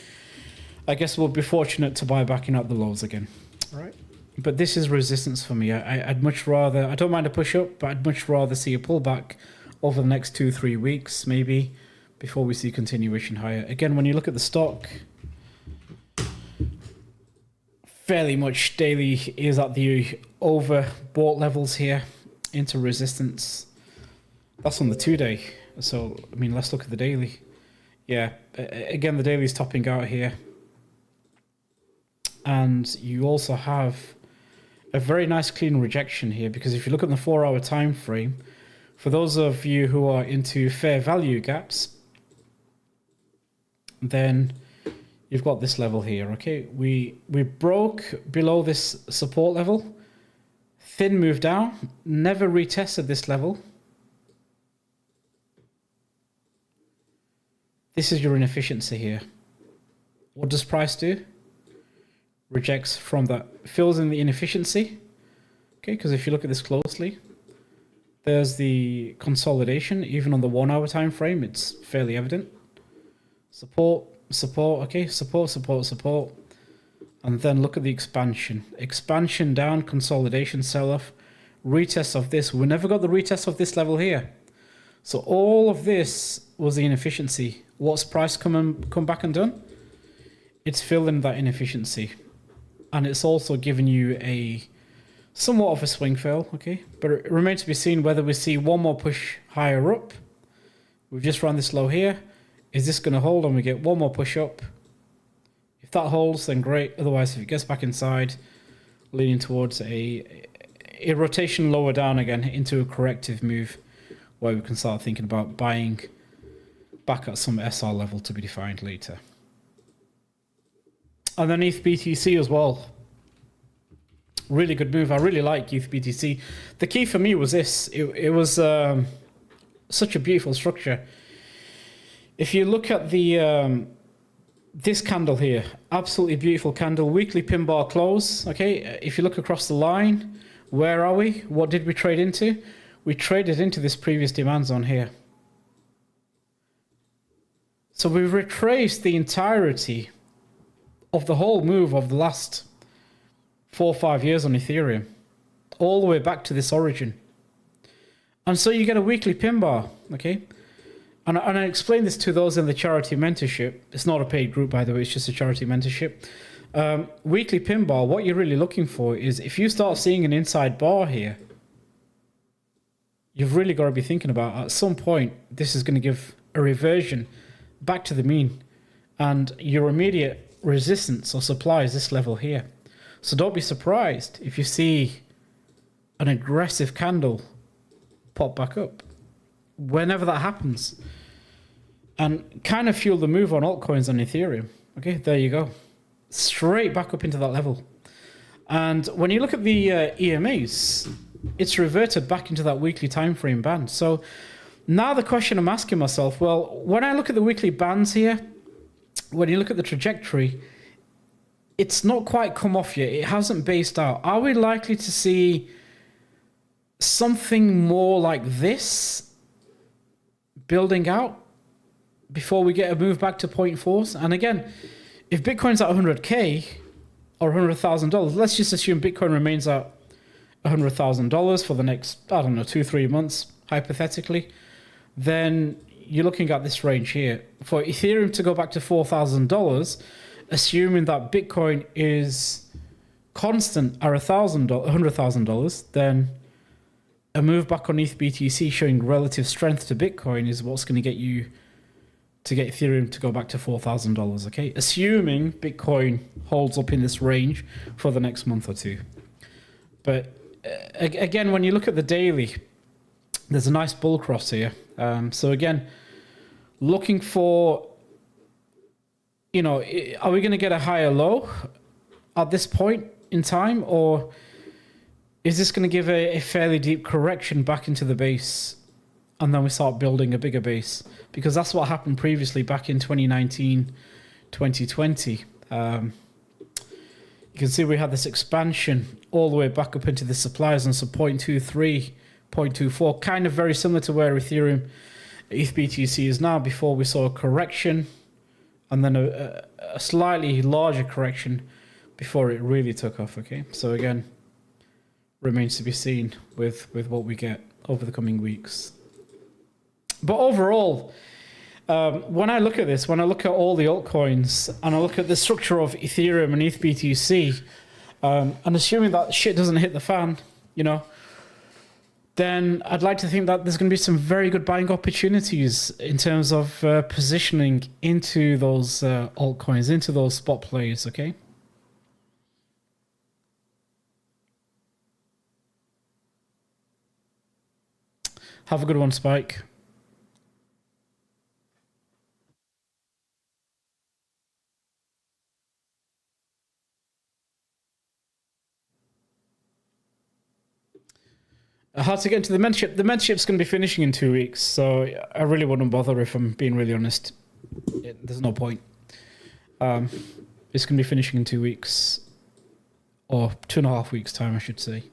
I guess we'll be fortunate to buy back in at the lows again, right? But this is resistance for me. I'd much rather, I don't mind a push up, but I'd much rather see a pullback over the next 2-3 weeks, maybe, before we see continuation higher. Again, when you look at the stock, fairly much daily is at the overbought levels here into resistance. That's on the 2-day. So, I mean, let's look at the daily. Yeah, again, the daily is topping out here. And you also have a very nice clean rejection here, because if you look at the 4-hour time frame, for those of you who are into fair value gaps, then you've got this level here, okay? We broke below this support level, thin move down, never retested this level. This is your inefficiency here. What does price do? Rejects from that, fills in the inefficiency, okay? Because if you look at this closely, there's the consolidation. Even on the 1-hour time frame, it's fairly evident. Support, okay, support, and then look at the expansion down, consolidation, sell-off, retest of this. We never got the retest of this level here, so all of this was the inefficiency. What's price come back and done? It's filled in that inefficiency. And it's also given you a somewhat of a swing fail, okay? But it remains to be seen whether we see one more push higher up. We've just run this low here. Is this going to hold and we get one more push up? If that holds, then great. Otherwise, if it gets back inside, leaning towards a rotation lower down again into a corrective move, where we can start thinking about buying back at some SR level to be defined later. Underneath BTC as well. Really good move. I really like ETH BTC. The key for me was this. It was such a beautiful structure. If you look at the this candle here, absolutely beautiful candle. Weekly pin bar close. Okay, if you look across the line, where are we? What did we trade into? We traded into this previous demand zone here. So we've retraced the entirety of the whole move of the last 4 or 5 years on Ethereum, all the way back to this origin. And so you get a weekly pin bar, okay? And I explained this to those in the charity mentorship. It's not a paid group, by the way, it's just a charity mentorship. Weekly pin bar, what you're really looking for is if you start seeing an inside bar here, you've really got to be thinking about at some point, this is going to give a reversion back to the mean. And your immediate resistance or supply is this level here. So don't be surprised if you see an aggressive candle pop back up whenever that happens, and kind of fuel the move on altcoins and Ethereum. Okay, there you go. Straight back up into that level. And when you look at the EMAs, it's reverted back into that weekly time frame band. So now the question I'm asking myself, well, when I look at the weekly bands here, when you look at the trajectory, it's not quite come off yet. It hasn't based out. Are we likely to see something more like this building out before we get a move back to 0.4s? And again, if Bitcoin's at 100K or $100,000, let's just assume Bitcoin remains at $100,000 for the next, I don't know, 2-3 months, hypothetically, then you're looking at this range here. For Ethereum to go back to $4,000, assuming that Bitcoin is constant at $100,000, then a move back on ETH BTC showing relative strength to Bitcoin is what's going to get you to get Ethereum to go back to $4,000, okay? Assuming Bitcoin holds up in this range for the next month or two. But again, when you look at the daily, there's a nice bull cross here. So again, looking for, you know, are we going to get a higher low at this point in time, or is this going to give a fairly deep correction back into the base, and then we start building a bigger base? Because that's what happened previously back in 2019, 2020. You can see we had this expansion all the way back up into the suppliers and some 0.23, 0.24, kind of very similar to where Ethereum, ETH BTC is now, before we saw a correction and then a slightly larger correction before it really took off, okay? So again, remains to be seen with what we get over the coming weeks. But overall, when I look at this, when I look at all the altcoins and I look at the structure of Ethereum and ETH BTC, and assuming that shit doesn't hit the fan, you know, then I'd like to think that there's going to be some very good buying opportunities in terms of positioning into those altcoins, into those spot plays, okay? Have a good one, Spike. How to get into the mentorship? The mentorship's going to be finishing in 2 weeks, so I really wouldn't bother if I'm being really honest. There's no point. It's going to be finishing in 2 weeks, or 2.5 weeks' time, I should say.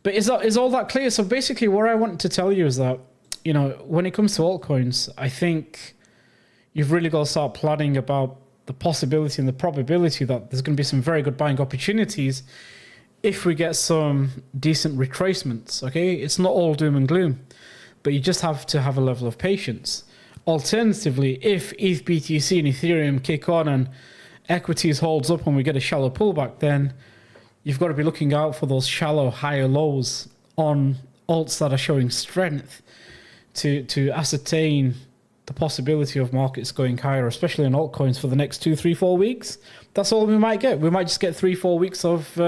But is all that clear? So basically, what I want to tell you is that, you know, when it comes to altcoins, I think you've really got to start planning about the possibility and the probability that there's going to be some very good buying opportunities if we get some decent retracements, okay? It's not all doom and gloom, but you just have to have a level of patience. Alternatively, if ETH BTC and Ethereum kick on and Equities holds up and we get a shallow pullback, then you've got to be looking out for those shallow higher lows on alts that are showing strength to ascertain the possibility of markets going higher, especially in altcoins for the next 2, 3, 4 weeks. That's all we might get. We might just get 3, 4 weeks of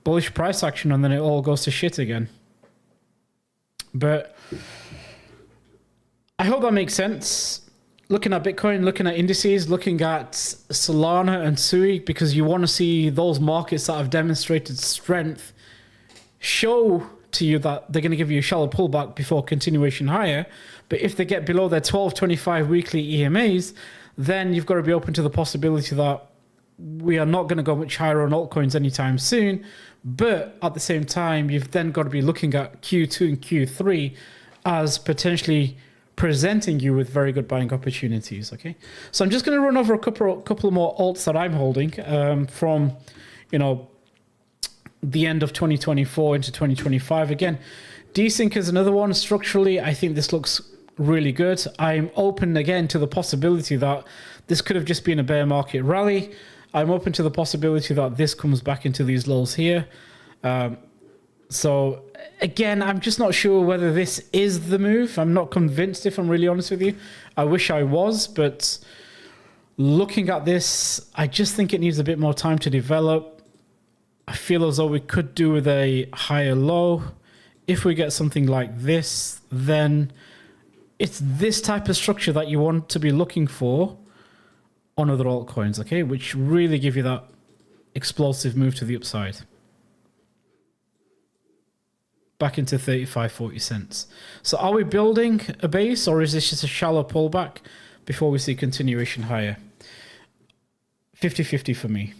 bullish price action, and then it all goes to shit again. But I hope that makes sense. Looking at Bitcoin, looking at indices, looking at Solana and SUI, because you want to see those markets that have demonstrated strength show to you that they're going to give you a shallow pullback before continuation higher. But if they get below their 12-25 weekly EMAs, then you've got to be open to the possibility that we are not going to go much higher on altcoins anytime soon. But at the same time, you've then got to be looking at Q2 and Q3 as potentially presenting you with very good buying opportunities, okay? So I'm just going to run over a couple more alts that I'm holding from, you know, the end of 2024 into 2025. Again, Desync is another one. Structurally, I think this looks really good. I'm open again to the possibility that this could have just been a bear market rally. I'm open to the possibility that this comes back into these lows here. So again, I'm just not sure whether this is the move. I'm not convinced, if I'm really honest with you. I wish I was, but looking at this, I just think it needs a bit more time to develop. I feel as though we could do with a higher low. If we get something like this, then it's this type of structure that you want to be looking for on other altcoins, okay? Which really give you that explosive move to the upside. Back into 35-40 cents. So are we building a base, or is this just a shallow pullback before we see continuation higher? 50-50 for me.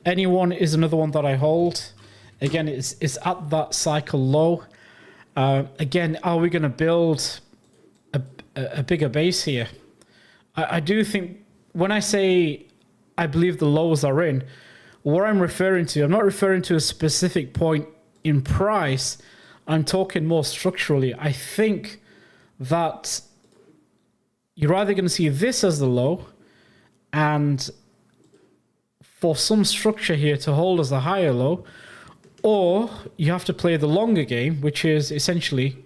Anyone is another one that I hold. Again, it's at that cycle low. Again, are we going to build a bigger base here? I do think when I say I believe the lows are in, what I'm referring to, I'm not referring to a specific point in price. I'm talking more structurally. I think that you're either going to see this as the low, and for some structure here to hold as the higher low, or you have to play the longer game, which is essentially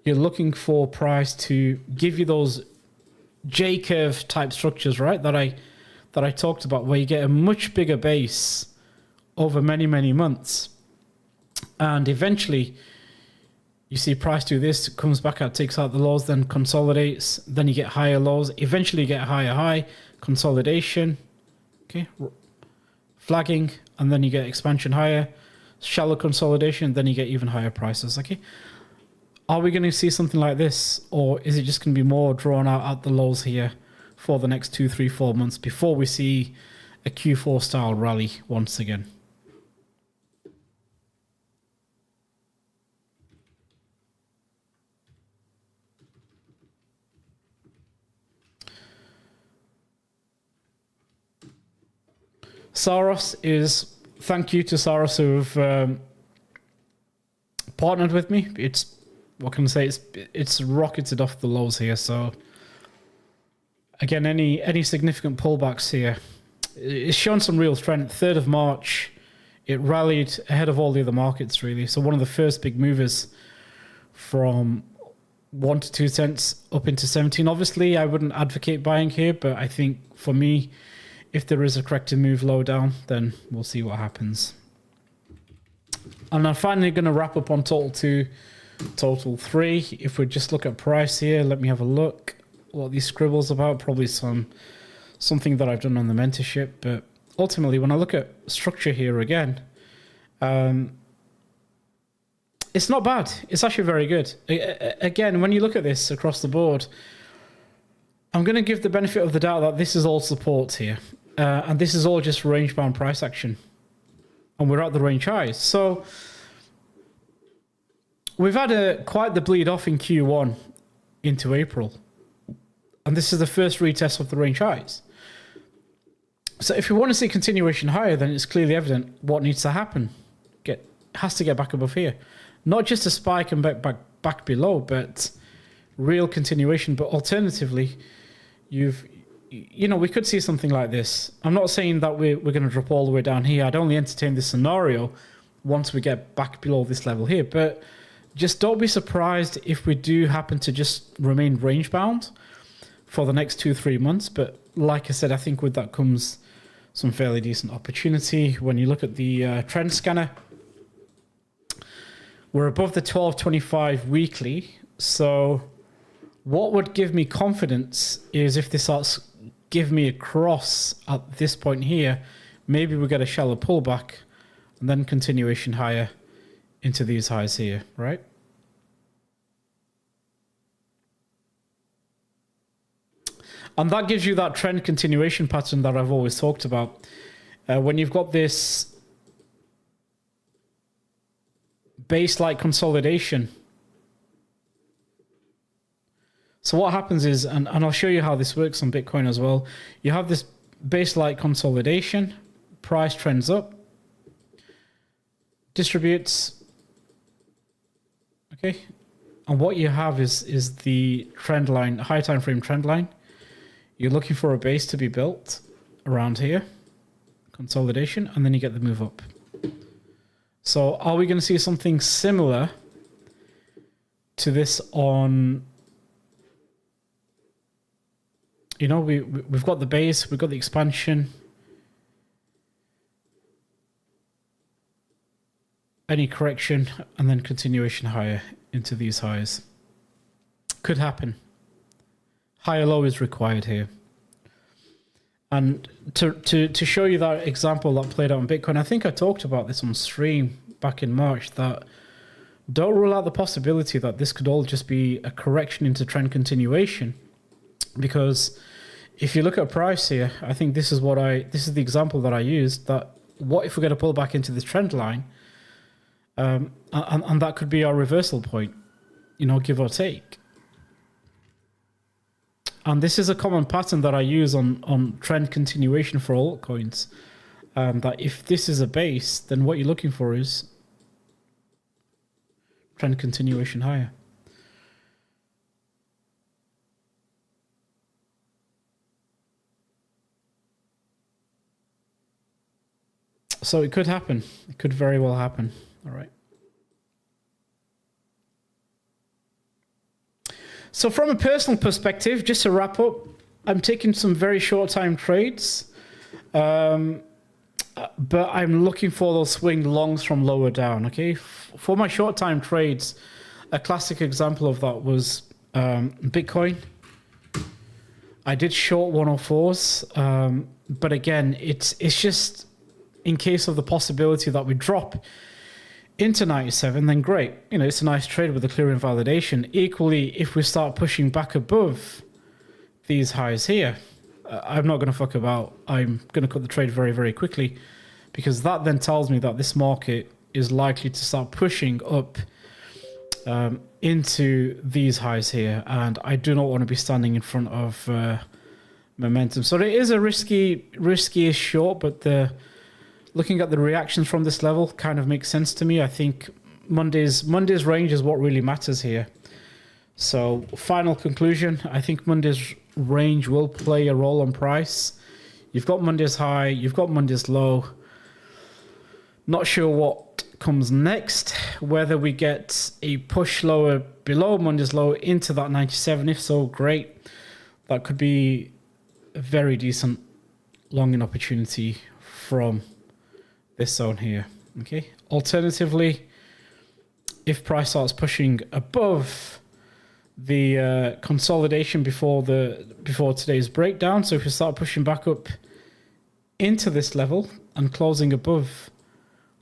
you're looking for price to give you those J-curve type structures, right? That I talked about, where you get a much bigger base over many, many months. And eventually you see price do this, comes back out, takes out the lows, then consolidates, then you get higher lows, eventually you get higher high, consolidation, okay, flagging, and then you get expansion higher, shallow consolidation, then you get even higher prices, okay? Are we going to see something like this, or is it just going to be more drawn out at the lows here for the next 2, 3, 4 months before we see a Q4 style rally once again? Saros is, thank you to Saros who've partnered with me. It's, what can I say? It's rocketed off the lows here. So again, any significant pullbacks here, it's shown some real strength. 3rd of March, it rallied ahead of all the other markets, really. So one of the first big movers from 1 to 2 cents up into 17. Obviously, I wouldn't advocate buying here, but I think for me, if there is a corrective move low down, then we'll see what happens. And I'm finally going to wrap up on total 2, total 3. If we just look at price here, let me have a look what these scribbles about. Probably something that I've done on the mentorship, but ultimately when I look at structure here again, it's not bad. It's actually very good. Again, when you look at this across the board, I'm going to give the benefit of the doubt that this is all support here. And this is all just range-bound price action. And we're at the range highs. So we've had quite the bleed off in Q1 into April. And this is the first retest of the range highs. So if we want to see continuation higher, then it's clearly evident what needs to happen. Has to get back above here. Not just a spike and back below, but real continuation. But alternatively, we could see something like this. I'm not saying that we're going to drop all the way down here. I'd only entertain this scenario once we get back below this level here. But just don't be surprised if we do happen to just remain range bound for the next 2-3 months. But like I said, I think with that comes some fairly decent opportunity. When you look at the trend scanner, we're above the 1225 weekly. So what would give me confidence is if this starts give me a cross at this point here, maybe we get a shallow pullback and then continuation higher into these highs here, right? And that gives you that trend continuation pattern that I've always talked about. When you've got this base-like consolidation. So what happens is, and I'll show you how this works on Bitcoin as well. You have this base-like consolidation, price trends up, distributes, okay? And what you have is the trend line, high time frame trend line. You're looking for a base to be built around here, consolidation, and then you get the move up. So are we going to see something similar to this on, we've got the base, we've got the expansion. any correction and then continuation higher into these highs. Could happen. Higher low is required here. And to show you that example that played out on Bitcoin, I think I talked about this on stream back in March, that don't rule out the possibility that this could all just be a correction into trend continuation. Because if you look at price here, I think this is the example that I used, that what if we're going to pull back into this trend line, and that could be our reversal point, give or take. And this is a common pattern that I use on trend continuation for altcoins. That if this is a base, then what you're looking for is trend continuation higher. So it could happen. It could very well happen. All right. So from a personal perspective, just to wrap up, I'm taking some very short time trades, but I'm looking for those swing longs from lower down. Okay, for my short time trades, a classic example of that was Bitcoin. I did short 104s, but again, it's just in case of the possibility that we drop into 97, then great. It's a nice trade with a clearing validation. Equally, if we start pushing back above these highs here, I'm not going to fuck about. I'm going to cut the trade very, very quickly, because that then tells me that this market is likely to start pushing up into these highs here, and I do not want to be standing in front of momentum. So it is a riskiest short, but looking at the reactions from this level kind of makes sense to me. I think Monday's range is what really matters here. So final conclusion, I think Monday's range will play a role on price. You've got Monday's high, you've got Monday's low. Not sure what comes next, whether we get a push lower below Monday's low into that 97. If so, great. That could be a very decent longing opportunity from this zone here. Okay. Alternatively, if price starts pushing above the consolidation before today's breakdown, so if we start pushing back up into this level and closing above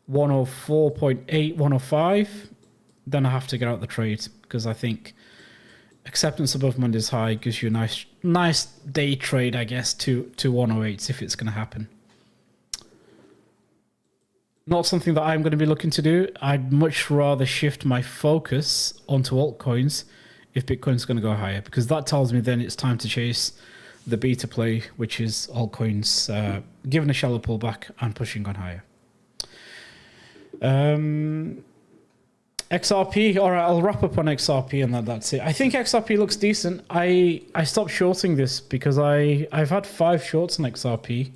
104.8, 105, then I have to get out the trade, because I think acceptance above Monday's high gives you a nice day trade, I guess, to 108s if it's going to happen. Not something that I'm going to be looking to do. I'd much rather shift my focus onto altcoins if Bitcoin's going to go higher, because that tells me then it's time to chase the beta play, which is altcoins giving a shallow pullback and pushing on higher. XRP. All right, I'll wrap up on XRP and that's it. I think XRP looks decent. I stopped shorting this because I've had 5 shorts on XRP,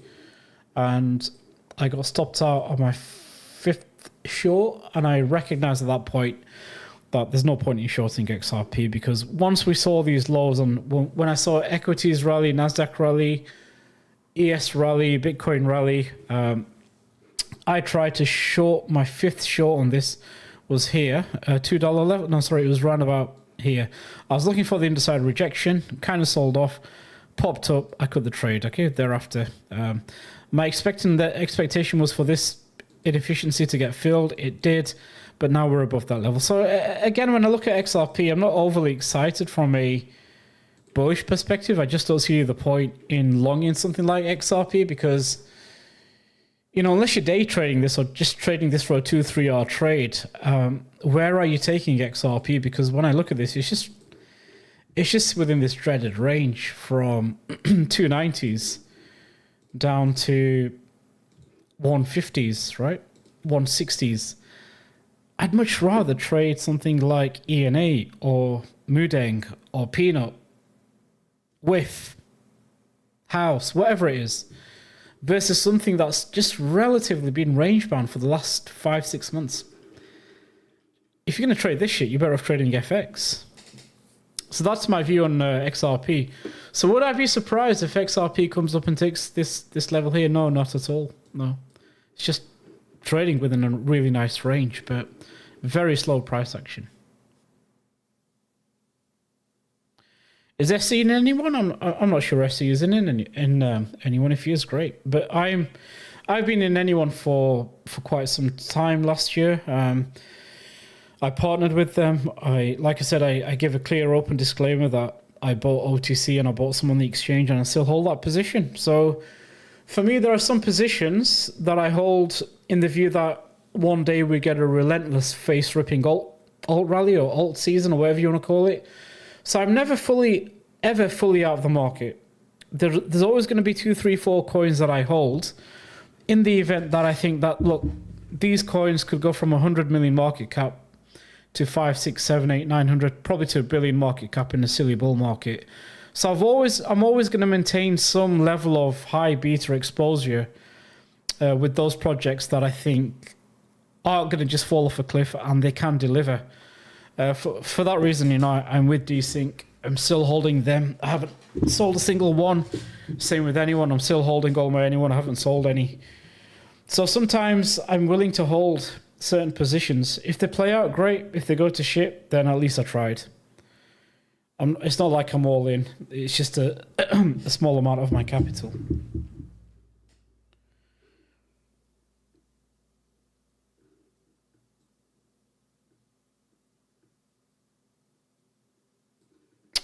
and I got stopped out on my 5th short, and I recognized at that point that there's no point in shorting XRP, because once we saw these lows, and when I saw Equities rally, Nasdaq rally, ES rally, Bitcoin rally, I tried to short. My 5th short on this was here, $2 level. No, sorry, it was round about here. I was looking for the underside rejection, kind of sold off, popped up, I cut the trade. Okay, thereafter, my expectation was for this inefficiency to get filled. It did, but now we're above that level. So again, when I look at XRP, I'm not overly excited from a bullish perspective. I just don't see the point in longing something like XRP, because unless you're day trading this or just trading this for a 2-3 hour trade, where are you taking XRP? Because when I look at this, it's just within this dreaded range from 290s down to 150s, right? 160s. I'd much rather trade something like ENA or Mudeng or Peanut, with House, whatever it is, versus something that's just relatively been range bound for the last 5-6 months. If you're going to trade this shit, you're better off trading FX. So that's my view on XRP. So would I be surprised if XRP comes up and takes this level here? No, not at all. No. It's just trading within a really nice range, but very slow price action. Is SC in anyone? I'm not sure SC is in anyone. If he is, great. But I've been in anyone for quite some time last year. I partnered with them. Like I said, I give a clear, open disclaimer that I bought OTC and I bought some on the exchange, and I still hold that position. So for me, there are some positions that I hold in the view that one day we get a relentless face-ripping alt rally or alt season or whatever you want to call it. So I'm never ever fully out of the market. There's always going to be 2, 3, 4 coins that I hold in the event that I think that, look, these coins could go from 100 million market cap to 5, 6, 7, 8, 900, probably to 1 billion market cap in a silly bull market. So I'm always going to maintain some level of high beta exposure with those projects that I think aren't going to just fall off a cliff and they can deliver. For that reason, I'm with Desync. I'm still holding them. I haven't sold a single one. Same with anyone. I'm still holding all my anyone. I haven't sold any. So sometimes I'm willing to hold certain positions. If they play out, great. If they go to shit, then at least I tried. It's not like I'm all in. It's just a small amount of my capital.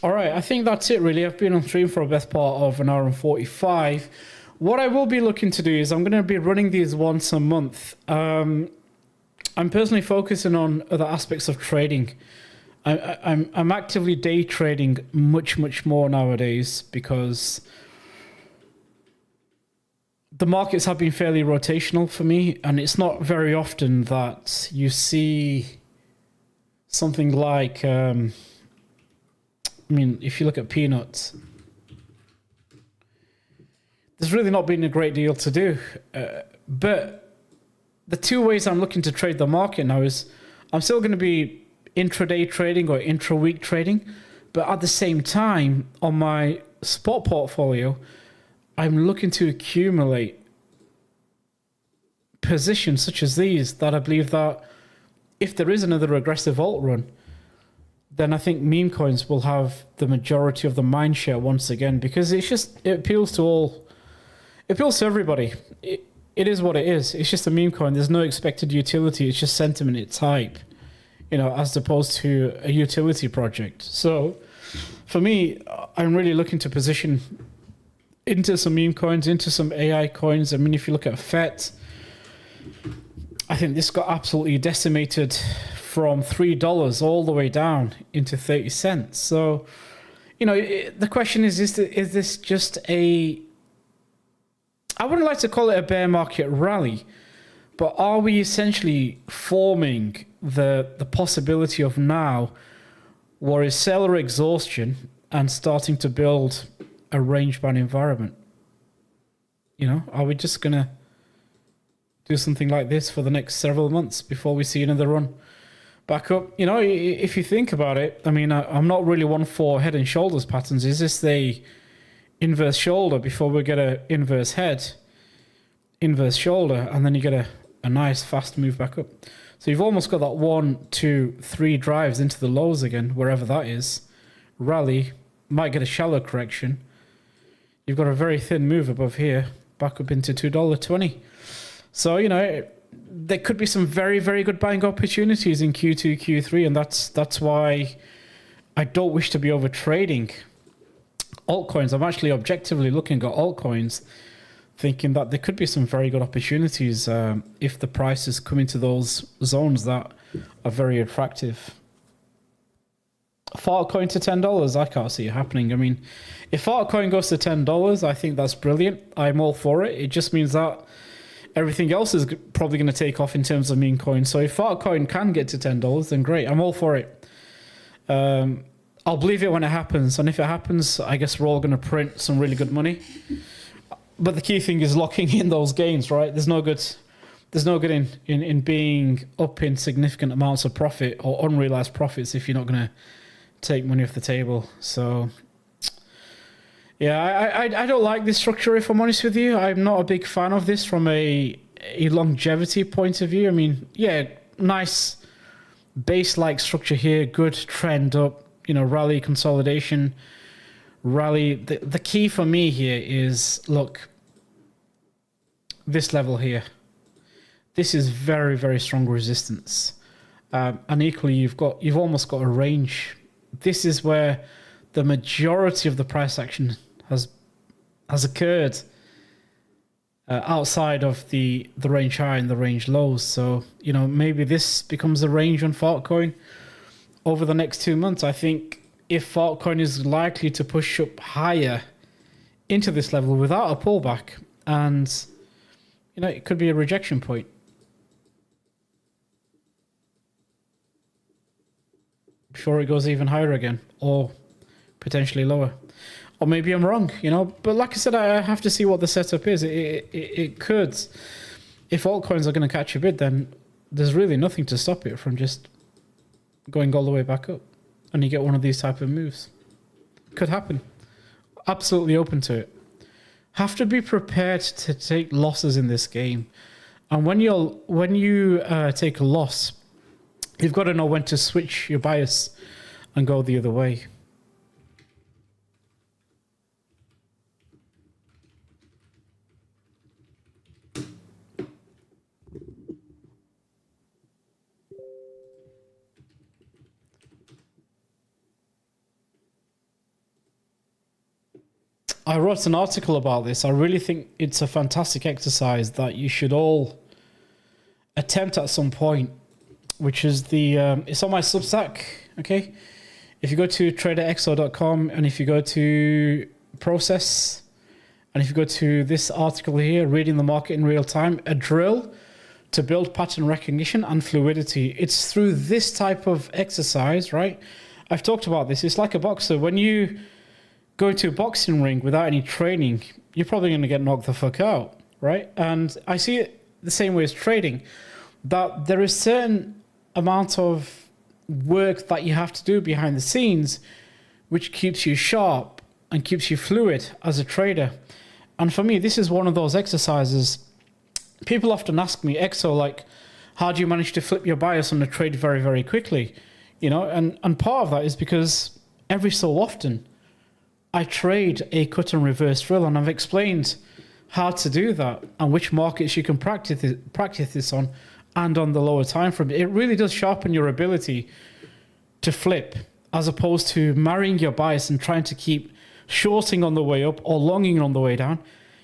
All right, I think that's it really. I've been on stream for a best part of an hour and 45. What I will be looking to do is I'm going to be running these once a month. I'm personally focusing on other aspects of trading. I'm actively day trading much more nowadays because the markets have been fairly rotational for me, and it's not very often that you see something like if you look at peanuts, there's really not been a great deal to do. But the two ways I'm looking to trade the market now is I'm still going to be intraday trading or intra-week trading, but at the same time, on my spot portfolio, I'm looking to accumulate positions such as these that I believe that if there is another aggressive alt run, then I think meme coins will have the majority of the mind share once again, because it appeals to all. It appeals to everybody. It is what it is. It's just a meme coin. There's no expected utility. It's just sentiment. It's hype, as opposed to a utility project. So for me, I'm really looking to position into some meme coins, into some AI coins. I mean, if you look at FET, I think this got absolutely decimated from $3 all the way down into 30 cents. So, the question is this just I wouldn't like to call it a bear market rally, but are we essentially forming the possibility of now what is seller exhaustion and starting to build a range-bound environment? Are we just going to do something like this for the next several months before we see another run back up? If you think about it, I'm not really one for head and shoulders patterns. Is this the inverse shoulder before we get a inverse head, inverse shoulder, and then you get a nice fast move back up? So you've almost got that 1, 2, 3 drives into the lows again, wherever that is. Rally, might get a shallow correction. You've got a very thin move above here, back up into $2.20. So, there could be some very, very good buying opportunities in Q2, Q3, and that's why I don't wish to be over trading altcoins. I'm actually objectively looking at altcoins, thinking that there could be some very good opportunities if the prices come into those zones that are very attractive. Altcoin to $10, I can't see it happening. If altcoin goes to $10, I think that's brilliant. I'm all for it. It just means that everything else is probably going to take off in terms of meme coins. So if altcoin can get to $10, then great. I'm all for it. I'll believe it when it happens. And if it happens, I guess we're all going to print some really good money. But the key thing is locking in those gains, right? There's no good in being up in significant amounts of profit or unrealized profits if you're not going to take money off the table. So yeah, I don't like this structure, if I'm honest with you. I'm not a big fan of this from a a longevity point of view, I mean, yeah, nice base-like structure here, good trend up, rally consolidation, rally. The key for me here is, look, this level here. This is very, very strong resistance. And equally, you've almost got a range. This is where the majority of the price action has occurred outside of the range high and the range lows. So, maybe this becomes a range on Altcoin over the next 2 months. I think if Altcoin is likely to push up higher into this level without a pullback, and, it could be a rejection point. Before it goes even higher again, or potentially lower. Or maybe I'm wrong, But like I said, I have to see what the setup is. It could, if altcoins are going to catch a bid, then there's really nothing to stop it from just going all the way back up, and you get one of these type of moves. Could happen. Absolutely open to it. Have to be prepared to take losses in this game, and when you take a loss, you've got to know when to switch your bias and go the other way. I wrote an article about this. I really think it's a fantastic exercise that you should all attempt at some point, which is it's on my Substack, okay? If you go to traderxo.com, and if you go to process, and if you go to this article here, reading the market in real time, a drill to build pattern recognition and fluidity. It's through this type of exercise, right? I've talked about this. It's like a boxer. When you go into a boxing ring without any training, you're probably going to get knocked the fuck out, right? And I see it the same way as trading, that there is certain amount of work that you have to do behind the scenes, which keeps you sharp and keeps you fluid as a trader. And for me, this is one of those exercises. People often ask me, Exo, like, how do you manage to flip your bias on a trade very, very quickly? And part of that is because every so often I trade a cut and reverse drill, and I've explained how to do that and which markets you can practice this on, and on the lower time frame. It really does sharpen your ability to flip, as opposed to marrying your bias and trying to keep shorting on the way up or longing on the way down.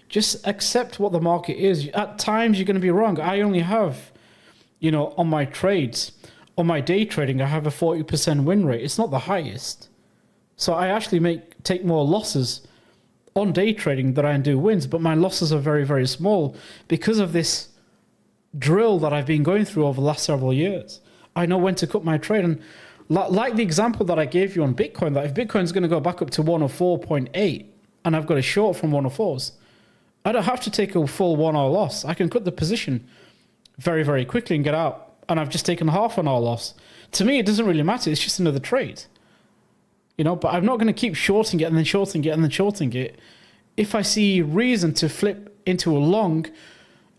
Just accept what the market is. At times you're going to be wrong. I only have, on my trades, on my day trading, I have a 40% win rate. It's not the highest. So I actually take more losses on day trading than I do wins, but my losses are very, very small because of this drill that I've been going through over the last several years. I know when to cut my trade. And like the example that I gave you on Bitcoin, that if Bitcoin's going to go back up to 104.8 and I've got a short from 104s, I don't have to take a full 1 hour loss. I can cut the position very, very quickly and get out. And I've just taken half an hour loss. To me, it doesn't really matter. It's just another trade. But I'm not going to keep shorting it and then shorting it and then shorting it. If I see reason to flip into a long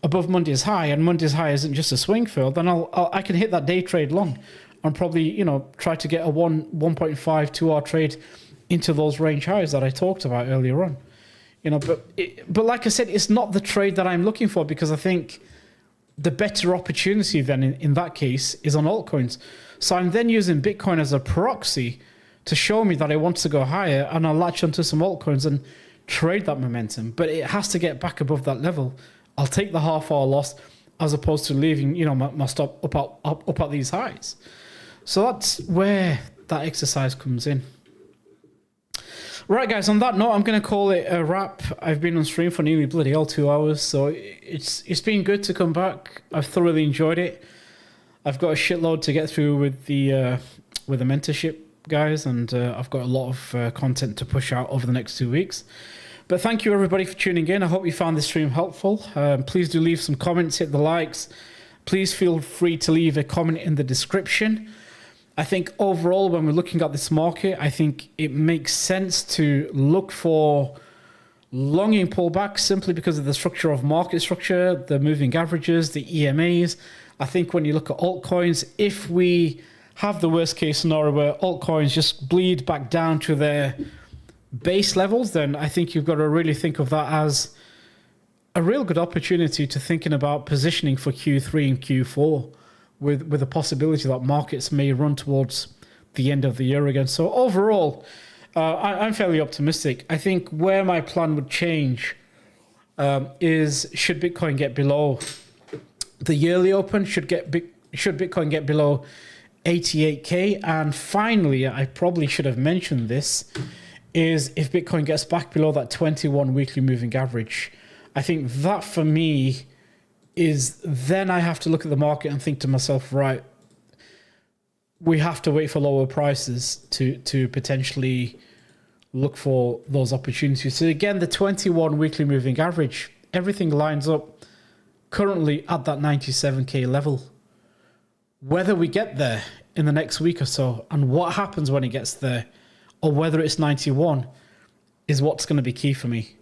above Monday's high, and Monday's high isn't just a swing fill, then I can hit that day trade long and probably, try to get a 1.5, 2 hour trade into those range highs that I talked about earlier on. But like I said, it's not the trade that I'm looking for, because I think the better opportunity then in that case is on altcoins. So I'm then using Bitcoin as a proxy to show me that I want to go higher, and I'll latch onto some altcoins and trade that momentum. But it has to get back above that level. I'll take the half hour loss as opposed to leaving, my stop up at these highs. So that's where that exercise comes in. Right, guys, on that note, I'm going to call it a wrap. I've been on stream for nearly bloody hell 2 hours, so it's been good to come back. I've thoroughly enjoyed it. I've got a shitload to get through with the mentorship guys, and I've got a lot of content to push out over the next 2 weeks. But thank you everybody for tuning in. I hope you found this stream helpful. Please do leave some comments, hit the likes. Please feel free to leave a comment in the description. I think overall, when we're looking at this market, I think it makes sense to look for longing pullback simply because of the structure of market structure, the moving averages, the EMAs. I think when you look at altcoins, if we have the worst case scenario where altcoins just bleed back down to their base levels, then I think you've got to really think of that as a real good opportunity to thinking about positioning for Q3 and Q4 with the possibility that markets may run towards the end of the year again. So overall, I'm fairly optimistic. I think where my plan would change is should Bitcoin get below the yearly open, should Bitcoin get below 88K, and finally, I probably should have mentioned this, is if Bitcoin gets back below that 21 weekly moving average. I think that for me is then I have to look at the market and think to myself, right, we have to wait for lower prices to potentially look for those opportunities. So again, the 21 weekly moving average, everything lines up currently at that 97K level. Whether we get there in the next week or so and what happens when it gets there, or whether it's 91, is what's going to be key for me.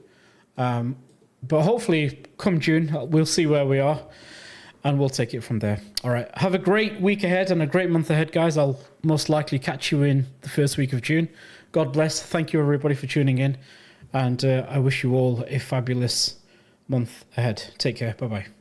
But hopefully come June, we'll see where we are and we'll take it from there. All right. Have a great week ahead and a great month ahead, guys. I'll most likely catch you in the first week of June. God bless. Thank you, everybody, for tuning in. And I wish you all a fabulous month ahead. Take care. Bye-bye.